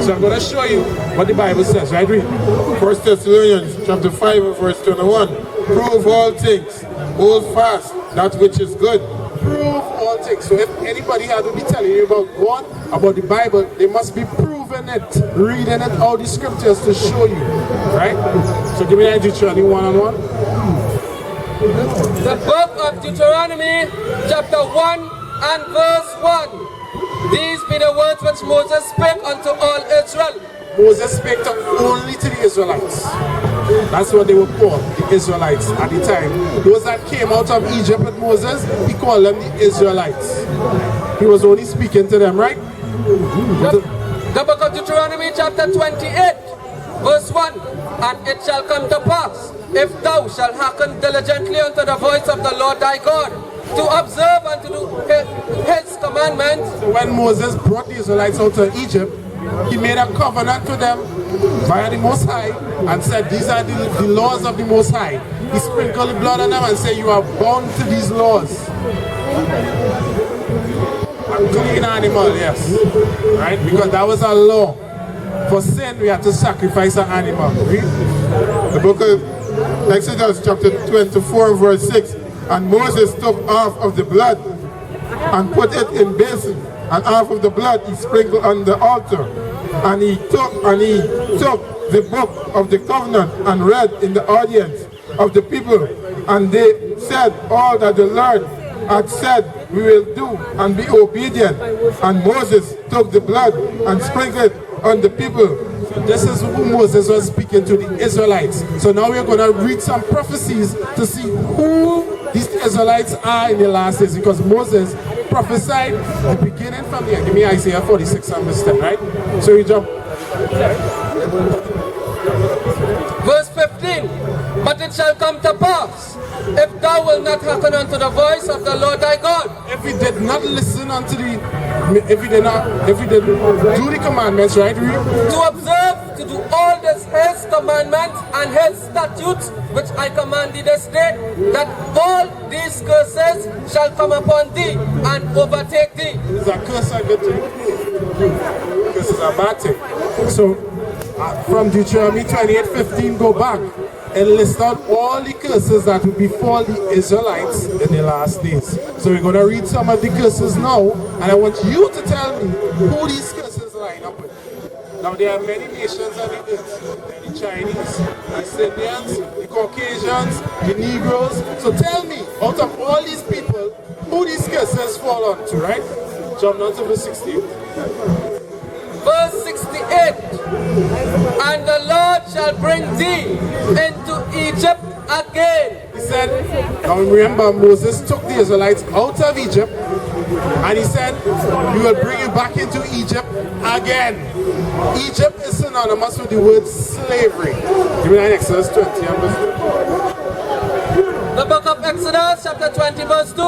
So I'm going to show you what the Bible says, right? Read. 1 Thessalonians chapter 5 and verse 21. Prove all things. Hold fast that which is good. Prove all things. So if anybody had to be telling you about God, about the Bible, they must be proving it, reading it, all the scriptures to show you, right? So give me that Deuteronomy 1-on-1. The book of Deuteronomy, chapter 1 and verse 1. These be the words which Moses spake unto all Israel. Moses spake only to the Israelites. That's what they were called, the Israelites at the time. Those that came out of Egypt with Moses, he called them the Israelites. He was only speaking to them, right? The book of Deuteronomy chapter 28, verse 1. And it shall come to pass, if thou shalt hearken diligently unto the voice of the Lord thy God, to observe and to do his commandments. So when Moses brought the Israelites out of Egypt, he made a covenant to them via the Most High and said, these are the laws of the Most High. He sprinkled the blood on them and said, you are bound to these laws. A clean animal, yes. Right? Because that was a law. For sin, we had to sacrifice an animal. Read. The book of Exodus chapter 24 verse 6. And Moses took half of the blood and put it in basin, and half of the blood he sprinkled on the altar. And he took the book of the covenant and read in the audience of the people. And they said all that the Lord had said we will do and be obedient. And Moses took the blood and sprinkled it on the people. This is who Moses was speaking to the Israelites. So now we're going to read some prophecies to see who these Israelites are in the last days, because Moses prophesied the beginning from here. Give me Isaiah 46 and verse 10, right? So we jump. Verse 15. But it shall come to pass, if thou wilt not hearken unto the voice of the Lord thy God. If we did not listen unto if we did do the commandments, right? To observe, to do all his commandments and his statutes, which I command thee this day, that all these curses shall come upon thee and overtake thee. Is a curse a good thing? This is a bad thing. So, from Deuteronomy 28:15, go back and list out all the curses that will befall the Israelites in the last days. So we're going to read some of the curses now, and I want you to tell me who these curses line up with. Now there are many nations on the earth. There are the Chinese, the Indians, the Caucasians, the Negroes. So tell me, out of all these people, who these curses fall onto, right? Jump down to verse 16. Verse 68. And the Lord shall bring thee into Egypt again. He said, now remember, Moses took the Israelites out of Egypt, and he said, we will bring you back into Egypt again. Egypt is synonymous with the word slavery. Give me that in Exodus 20 and verse 2. The book of Exodus, chapter 20, verse 2.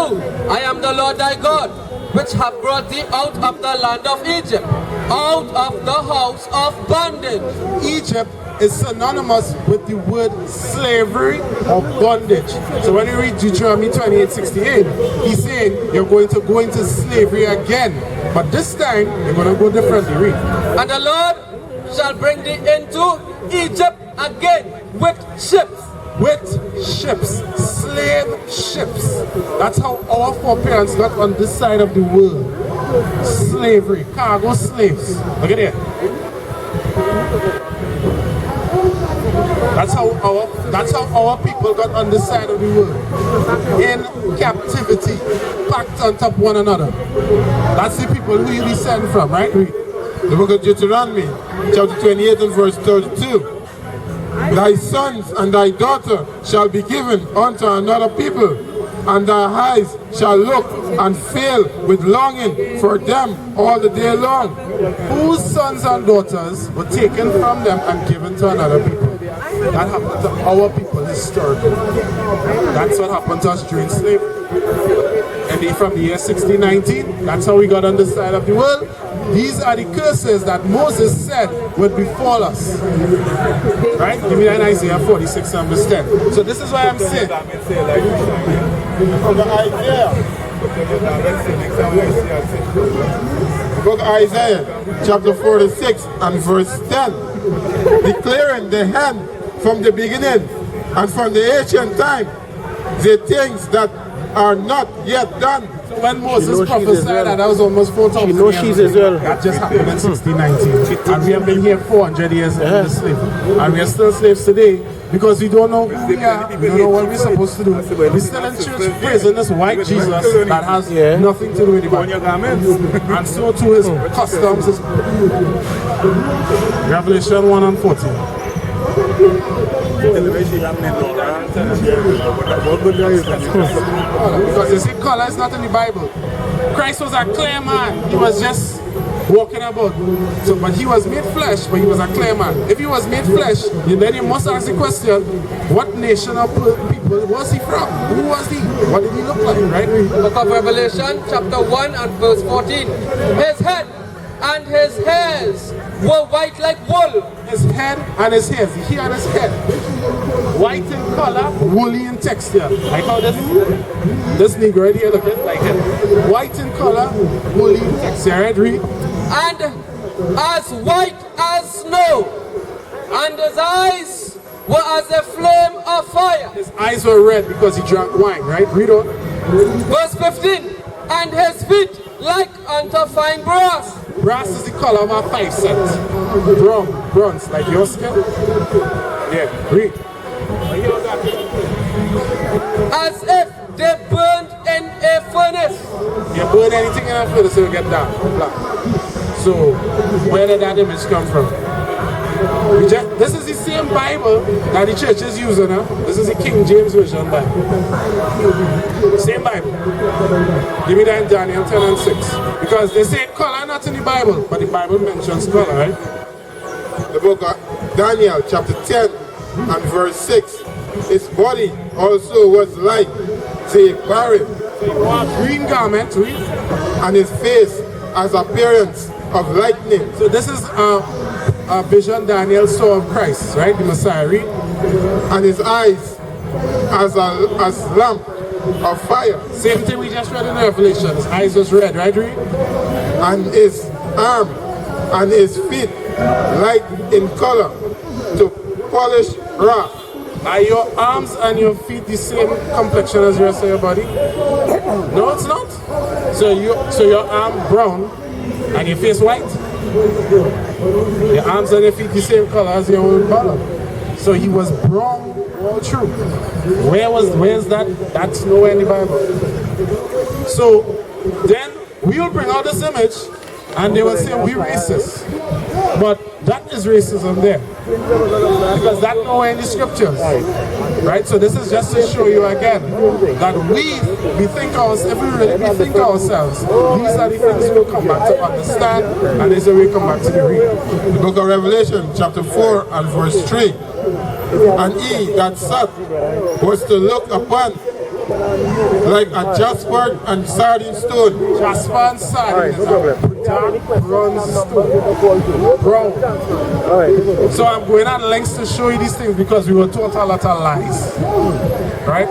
I am the Lord thy God, which have brought thee out of the land of Egypt, out of the house of bondage. Egypt is synonymous with the word slavery or bondage. So when you read Deuteronomy 28:68, he's saying you're going to go into slavery again. But this time, you're going to go differently. Read. And the Lord shall bring thee into Egypt again with ships. With ships, slave ships. That's how our foreparents got on this side of the world. Slavery, cargo slaves. Look at it. That's how our people got on this side of the world. In captivity, packed on top of one another. That's the people who you descend from, right? The book of Deuteronomy, chapter 28 and verse 32. Thy sons and thy daughter shall be given unto another people, and thy eyes shall look and fail with longing for them all the day long. Whose sons and daughters were taken from them and given to another people? That happened to our people historically. That's what happened to us during slavery. And from the year 1619, that's how we got on this side of the world. These are the curses that Moses said would befall us. Right? Give me that in Isaiah 46 and verse 10. So this is why I'm saying. From the Isaiah. The book of Isaiah, chapter 46 and verse 10. Declaring the hand from the beginning and from the ancient time, the things that are not yet done. So when Moses prophesied that was almost 4,000 years. She knows she's Israel. That just happened in 1619. And we have been here 400 years under slavery. And we are still slaves today because we don't know who we are. We don't know what we're supposed to do. We're still in church praising this white Jesus that has nothing to do with the Bible. And so too his customs. Revelation 1 and 14. Because you see, color is not in the Bible. Christ was a clear man. He was just walking about. So, but he was made flesh, but he was a clear man. If he was made flesh, then you must ask the question, what nation of people was he from? Who was he? What did he look like, right? Book of Revelation, chapter 1 and verse 14. His head and his hairs were white like wool. His head and his hairs, the hair and his head. White in color, woolly in texture. Like how this Negro right here, look at like it. White in color, woolly in texture, right? Read. And as white as snow, and his eyes were as a flame of fire. His eyes were red because he drank wine, right? Read on. Verse 15. And his feet like unto fine brass. Brass is the color of our 5 cents. Bronze, like your skin. Yeah, read. As if they burned in a furnace. furnace. You burn anything in a furnace, it will get dark, black. So, where did that image come from? This is the same Bible that the church is using. This is the King James Version Bible. Same Bible. Give me that in Daniel 10 and 6. Because they say color not in the Bible, but the Bible mentions color, right? The book of Daniel chapter 10 and verse 6. His body also was like to a barren, Green garment, read. and his face as appearance of lightning. So this is a vision Daniel saw of Christ, right? The Messiah, read. And his eyes as lamp of fire. Same thing we just read in Revelation. His eyes was red, right, read? And his arm and his feet like in color to polish rock. Are your arms and your feet the same complexion as the rest of your body? No, it's not. So your arm brown and your face white. Your arms and your feet the same color as your own body. So he was brown all through. Where's that? That's nowhere in the Bible. So then we will bring out this image and they will say we racist. But that is racism there. Because that's nowhere in the scriptures. Right? So this is just to show you again that if we think ourselves, these are the things we'll come back to understand, and this is where we come back to the reading. The book of Revelation chapter 4 and verse 3. And he that sat was to look upon like a jasper and sardine stone. Jasper and sardine is a dark bronze stone. Brown. So I'm going on lengths to show you these things because we were taught a lot of lies. Right?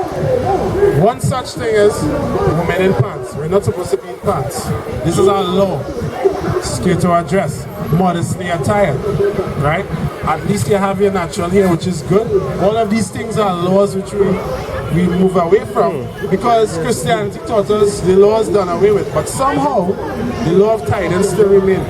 One such thing is women in pants. We're not supposed to be in pants. This is our law. Straight to our dress. Modestly attired. Right? At least you have your natural hair, which is good. All of these things are laws which we move away from because Christianity taught us the law is done away with, but somehow the law of tithing still remains.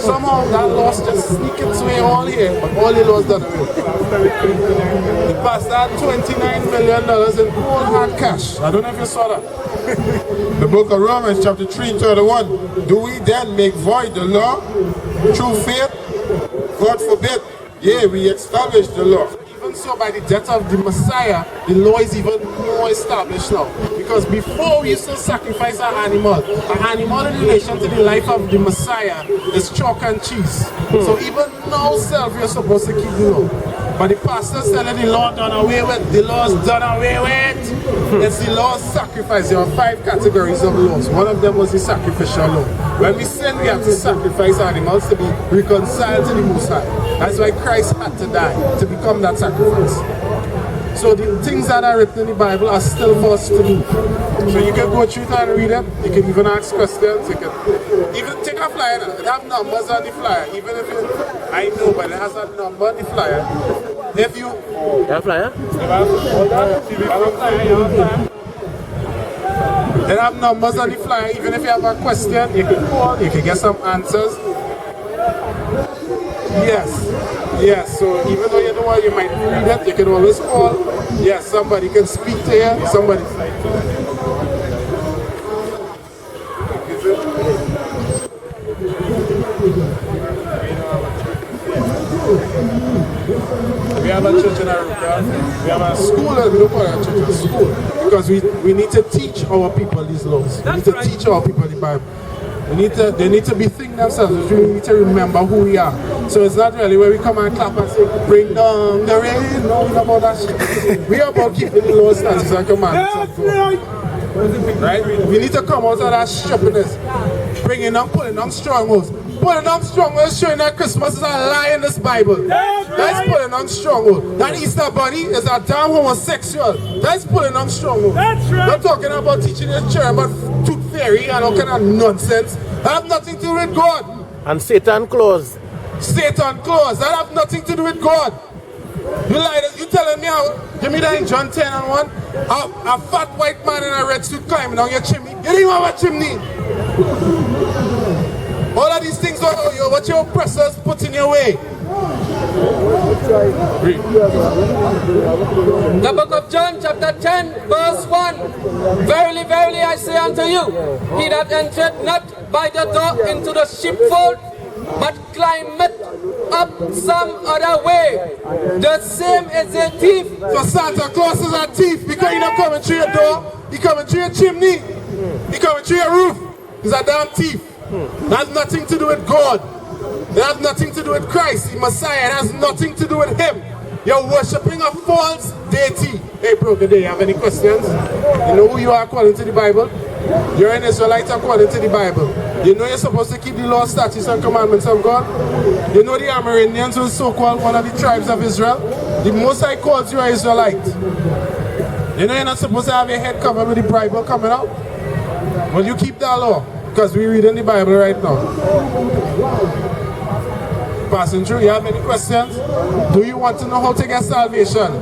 Somehow that law just sneaks its way all here, but all the law is done away with. The pastor had $29 million in cold hard cash. I don't know if you saw that. The book of Romans chapter 3:31. Do we then make void the law through faith? God forbid. Yea, we establish the law. Even so, by the death of the Messiah, the law is even more established now. Because before we used to sacrifice an animal in relation to the life of the Messiah is chalk and cheese. So even now, self, you're supposed to keep the law. But the pastor said that the law done away with. The law is done away with. It's the law of sacrifice. There are 5 categories of laws. One of them was the sacrificial law. When we sin, we have to sacrifice animals to be reconciled to the Most High. That's why Christ had to die, to become that sacrifice. So the things that are written in the Bible are still for us to do. So you can go through it and read it. You can even ask questions. You can even take a flyer. It has numbers on the flyer. Even if you, I know, but it has a number on the flyer. If you... That flyer? They have numbers on the flyer. Even if you have a question, you can call. You can get some answers. Yes, so even though you know what, you might read it, you can always call. Yes, somebody can speak to you, somebody. We have a church in Arawaks. We have a school, and we don't call it a church, a school. Because we need to teach our people these laws. We need to teach our people the Bible. They need to be thinking themselves. We need to remember who we are. So it's not really where we come and clap and say, bring down the rain. No, we're not about that shit. We are about keeping the law, statutes, and commandments of God. Right? We need to come out of that stupidness. Bringing down, pulling down strongholds. Pulling down strongholds, showing that Christmas is a lie in this Bible. That's pulling down strongholds. That Easter bunny is a damn homosexual. That's pulling down strongholds. We're talking about teaching the children about tooth fairy and all kind of nonsense. That have nothing to do with God. And Satan clothes. Satan clothes. That have nothing to do with God. You telling me how? Give me that in John 10 and 1. A fat white man in a red suit climbing down your chimney. You didn't have a chimney. All of these things, what your oppressors put in your way. The book of John, chapter 10, verse 1. Verily, verily, I say unto you, he that entereth not by the door into the sheepfold, but climbeth up some other way, the same is a thief. So Santa Claus is a thief because he not coming through your door, he coming through your chimney, he coming through your roof. He's a damn thief. That has nothing to do with God. It has nothing to do with Christ, the Messiah. It has nothing to do with him. You're worshipping a false deity. Hey bro, do you have any questions? You know who you are according to the Bible? You're an Israelite according to the Bible. You know you're supposed to keep the law, statutes, and commandments of God. You know the Amerindians, who is so-called one of the tribes of Israel. The Most High calls you an Israelite. You know you're not supposed to have your head covered with the Bible coming out. Well, you keep that law, because we're reading the Bible right now. Passing through, you have any questions? Do you want to know how to get salvation?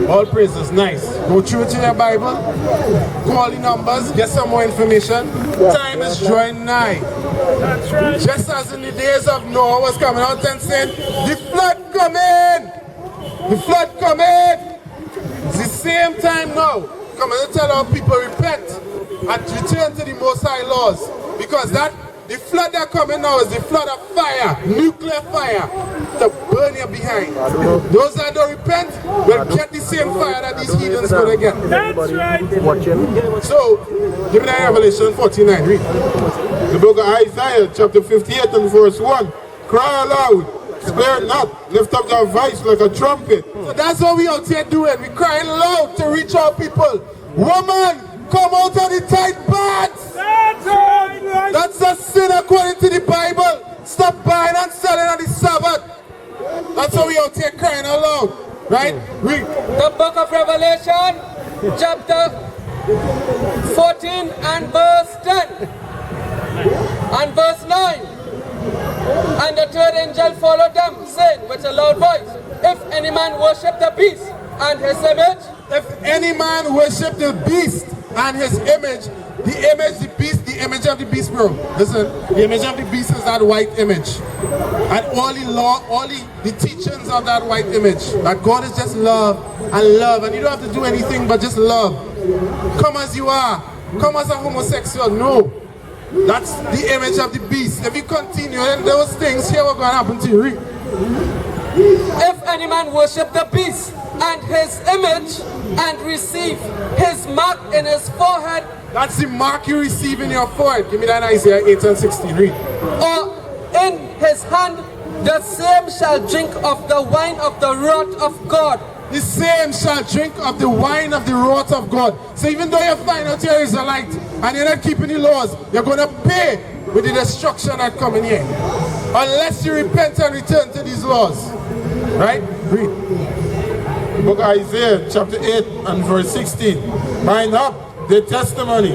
All praises, nice. Go through to your Bible, call the numbers, get some more information. Time is drawing nigh. That's right. Just as in the days of Noah was coming out and saying, the flood coming! The flood coming! It's the same time now. Come on, tell our people repent and return to the Most High laws. Because the flood that coming now is the flood of fire, nuclear fire, to burn you behind. Those that don't repent will get the same fire that these heathens gonna get. That's right. So, give me that Revelation 49, read. The book of Isaiah, chapter 58 and verse 1. Cry aloud, spare not, lift up your voice like a trumpet. So that's what we out here doing. We're crying loud to reach our people. Woman, come out of the tight pants. That's right. That's a sin according to the Bible. Stop buying and selling on the Sabbath. That's how we out here crying aloud. Right? Read. The book of Revelation, chapter 14 and verse 10 and verse 9. And the third angel followed them, saying with a loud voice, if any man worship the beast and his image, if any man worship the beast and his image, the image, the beast, the image of the beast, bro. Listen, the image of the beast is that white image. And all the law, all the teachings of that white image. That God is just love and love. And you don't have to do anything but just love. Come as you are. Come as a homosexual. No. That's the image of the beast. If you continue in those things, here what's going to happen to you. Read. If any man worship the beast and his image and receive his mark in his forehead, that's the mark you receive in your forehead. Give me that Isaiah 8 and 16. Read. or in his hand, the same shall drink of the wine of the wrath of God. The same shall drink of the wine of the wrath of God. So even though you find out you're Israelite and you're not keeping the laws, you're going to pay with the destruction that coming here. Unless you repent and return to these laws. Right? Read. The book of Isaiah, chapter 8 and verse 16. Bind up the testimony,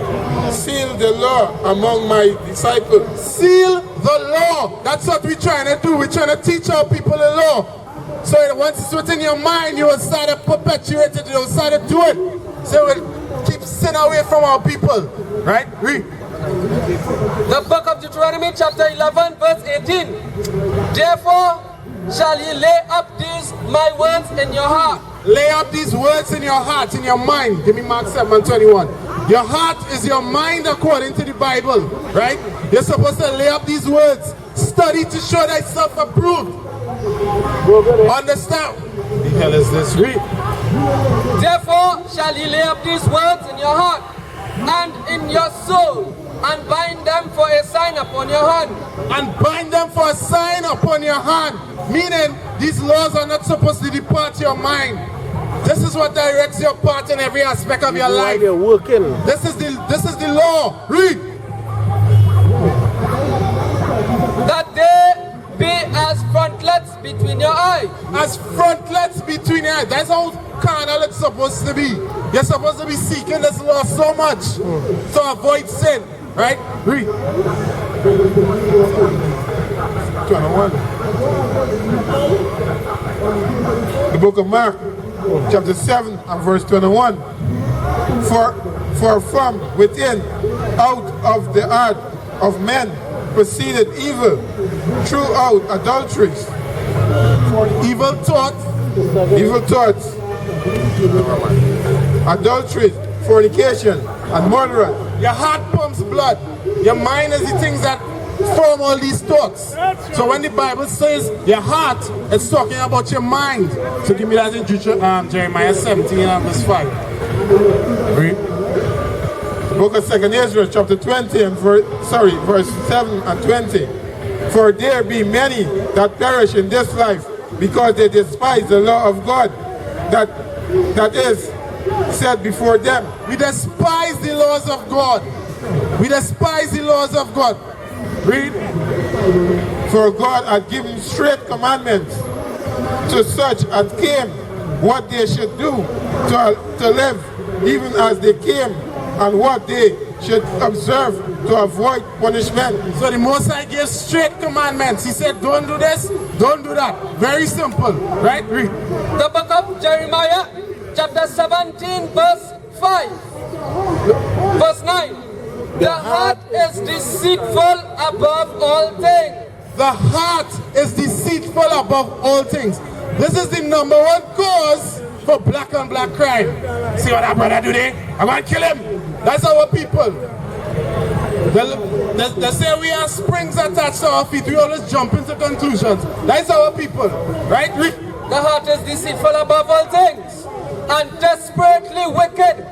seal the law among my disciples. Seal the law. That's what we're trying to do. We're trying to teach our people the law. So that once it's within your mind, you will start to perpetuate it, you will start to do it. So we'll keep sin away from our people. Right? Read. The book of Deuteronomy chapter 11 verse 18. Therefore shall ye lay up these my words in your heart. Lay up these words in your heart, in your mind. Give me Mark 7:21. Your heart is your mind according to the Bible. Right? You're supposed to lay up these words. Study to show thyself approved. Understand? What the hell is this? Read. Therefore shall ye lay up these words in your heart and in your soul, and bind them for a sign upon your hand. And bind them for a sign upon your hand. Meaning, these laws are not supposed to depart your mind. This is what directs your path in every aspect of your life. You're working. This is the law. Read. That they be as frontlets between your eyes. As frontlets between your eyes. That's how carnal it's supposed to be. You're supposed to be seeking this law so much to avoid sin. Right? Read. 21. The book of Mark, chapter 7 and verse 21. For from within, out of the heart of men, proceeded evil throughout adulteries, evil thoughts, adultery, fornication, and murder. Your heart pumps blood. Your mind is the things that form all these thoughts. So when the Bible says your heart, it's talking about your mind. So give me that in Jeremiah 17 and verse 5. Read. The book of 2 Ezra, chapter 20 and verse 7 and 20. For there be many that perish in this life, because they despise the law of God that is set before them. We despise the laws of God. We despise the laws of God. Read. For God had given straight commandments to such as came what they should do to live, even as they came, and what they should observe to avoid punishment. So the Most High gave straight commandments. He said, don't do this, don't do that. Very simple, right? Read. The book of Jeremiah, chapter 17, verse 5. Verse 9. The heart is deceitful above all things. The heart is deceitful above all things. This is the number one cause for black on black crime. See what that brother do there? I'm going to kill him. That's our people. They say we have springs attached to our feet. We always jump into conclusions. That's our people. Right? The heart is deceitful above all things and desperately wicked.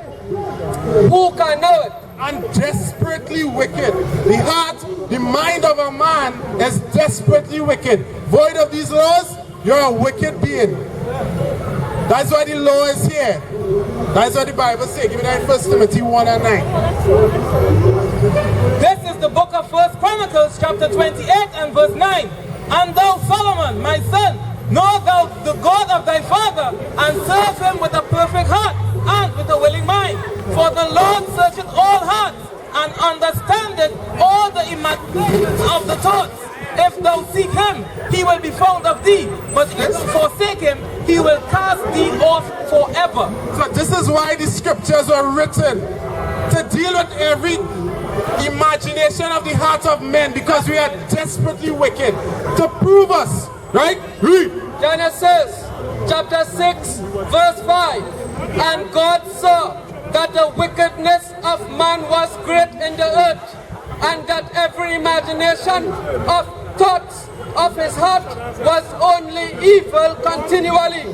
Who can know it? And desperately wicked. The heart, the mind of a man is desperately wicked. Void of these laws, you're a wicked being. That's why the law is here. That's what the Bible says. Give me that 1 Timothy 1 and 9. This is the book of 1 Chronicles, chapter 28 and verse 9. And thou, Solomon, my son, know thou the God of thy father, and serve him with a perfect heart and with a willing mind. For the Lord searcheth all hearts, and understandeth all the imaginations of the thoughts. If thou seek him, he will be found of thee. But if thou forsake him, he will cast thee off forever. So this is why the scriptures were written, to deal with every imagination of the heart of men, because we are desperately wicked, to prove us, right? Read. Genesis chapter 6 verse 5. And God saw that the wickedness of man was great in the earth, and that every imagination of thoughts of his heart was only evil continually.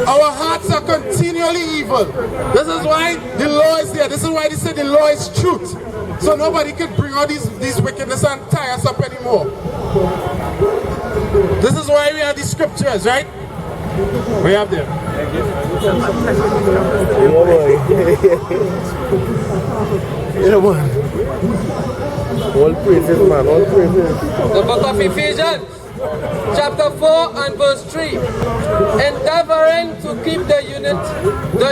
Our hearts are continually evil. This is why the law is there. This is why they say the law is truth. So nobody can bring all these wickedness and tie us up anymore. This is why we have these scriptures, right? We have them. Yeah, man. All praises, man. All praises. The book of Ephesians, chapter 4 and verse 3. Endeavoring to keep the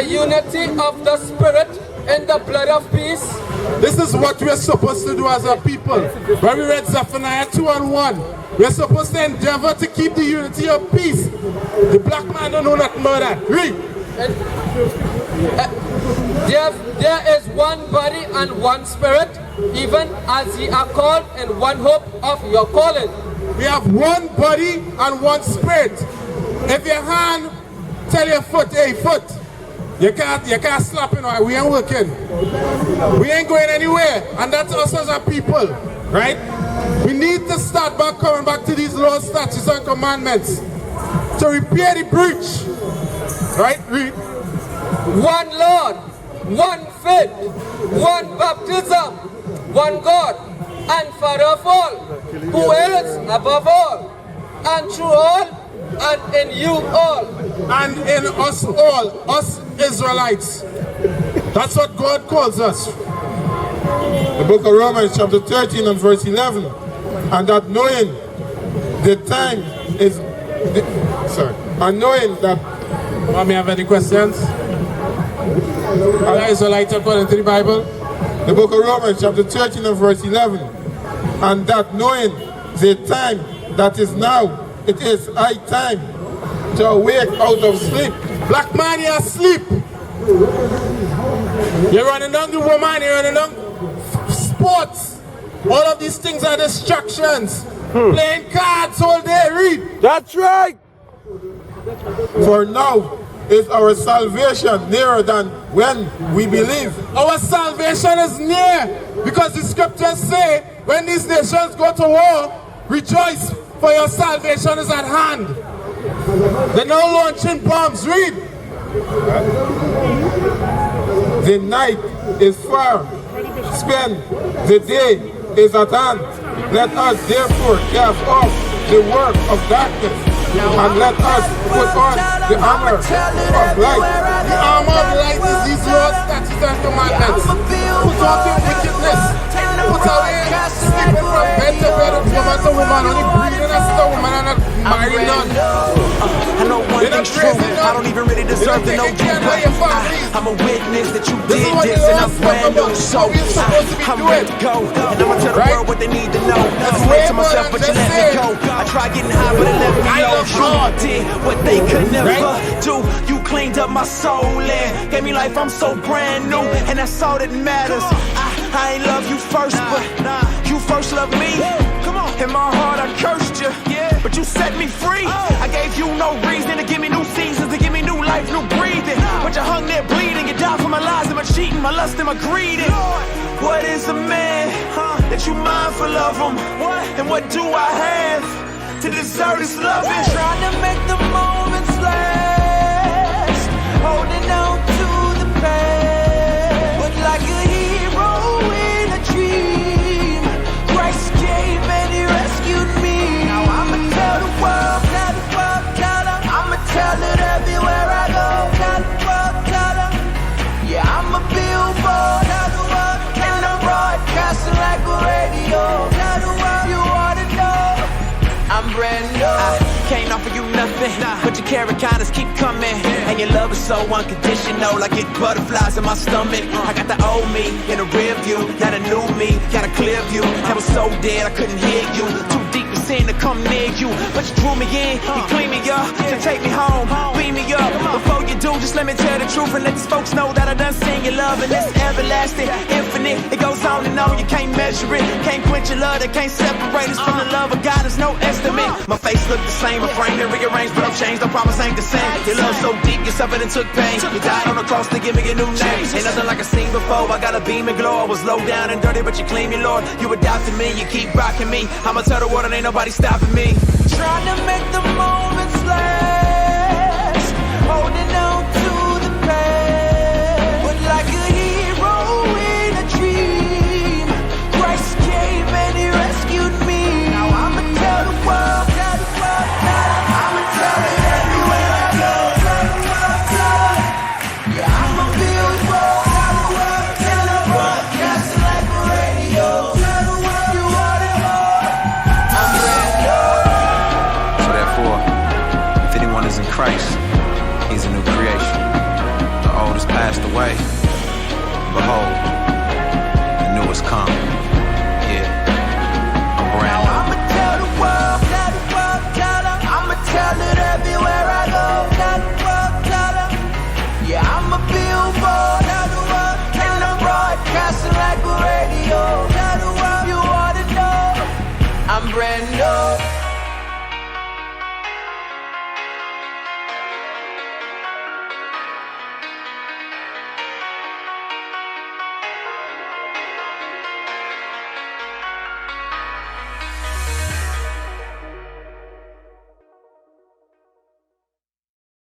unity of the Spirit in the blood of peace. This is what we're supposed to do as a people. When we read Zephaniah 2 and 1, we're supposed to endeavor to keep the unity of peace. The black man don't know nothing about that. Read. There is one body and one spirit, even as ye are called in one hope of your calling. We have one body and one spirit. If your hand tell your foot, hey foot, you can't slap it, we ain't working. We ain't going anywhere. And that's us as a people, right? We need to start back coming back to these laws, statutes, and commandments to repair the breach. Right? Read. One Lord, one faith, one baptism, one God, and Father of all, who is above all, and through all, and in you all. And in us all, us Israelites. That's what God calls us. The book of Romans chapter 13 and verse 11. And that knowing the time is... And knowing that... May I have any questions? Are Israelites according to the Bible? The book of Romans chapter 13 and verse 11. And that knowing the time that is now, it is high time to awake out of sleep. Black man, you're asleep. You're running down the woman, you're running down sports. All of these things are distractions. Playing cards all day, read. That's right. For now is our salvation nearer than when we believe. Our salvation is near because the scriptures say when these nations go to war, rejoice, for your salvation is at hand. They're now launching bombs. Read. The night is far spent, the day is at hand. Let us therefore cast off the work of darkness and let us put on the armor of light. The armor of light is these laws, statutes, and commandments. Put off your wickedness. Put away sleeping from bed to bed with woman to woman, only breathing as a woman and not marrying none. I know one thing's true, I don't even really deserve to know you, but I'm a witness that you did this and I'm brand new, so I'm ready to go, and I'ma tell the world what they need to know. I swear to myself, but you let me go. I tried getting high, but it left me low. You did what they could never do. You cleaned up my soul and gave me life, I'm so brand new, and that's all that matters. I ain't love you first, but you first loved me. Come on. In my heart I cursed you, but you set me free. I gave you no reason to give me new seasons, to give me new life, new breathing. But you hung there bleeding, you died for my lies and my cheating, my lust and my greed. What is a man that you mindful of him? And what do I have to deserve this loving? Trying to make the moments last, holding on to the past, but like a hero in a dream, Christ came and he rescued me. Now I'ma tell the world, I'ma tell it everywhere I go, tell them, yeah, I'm a billboard, and I'm broadcasting like a radio, tell the world you wanna know, I'm brand new. I can't offer you nothing, but your carrot kindness keep coming, and your love is so unconditional, I get butterflies in my stomach. I got the old me in the rear view, got a new me, got a clear view. I was so dead I couldn't hear you, too deep to sin to come near you, but you drew me in, you clean me up, to take me home, beam me up. Before you do, just let me tell the truth and let these folks know that I done seen your love, and it's everlasting, infinite. It goes on and on, you can't measure it, can't quench your love, that can't separate us from the love of God. There's no estimate. My face look the same, my frame been rearranged, but I'm changed. I promise I ain't the same. Your love so deep, you suffered and took pain. You died on the cross to give me a new name. Ain't nothing like I seen before. I got a beam and glow. I was low down and dirty, but you clean me, Lord. You adopted me, you keep rocking me. I'ma tell the world and ain't nobody stopping me. Trying to make the most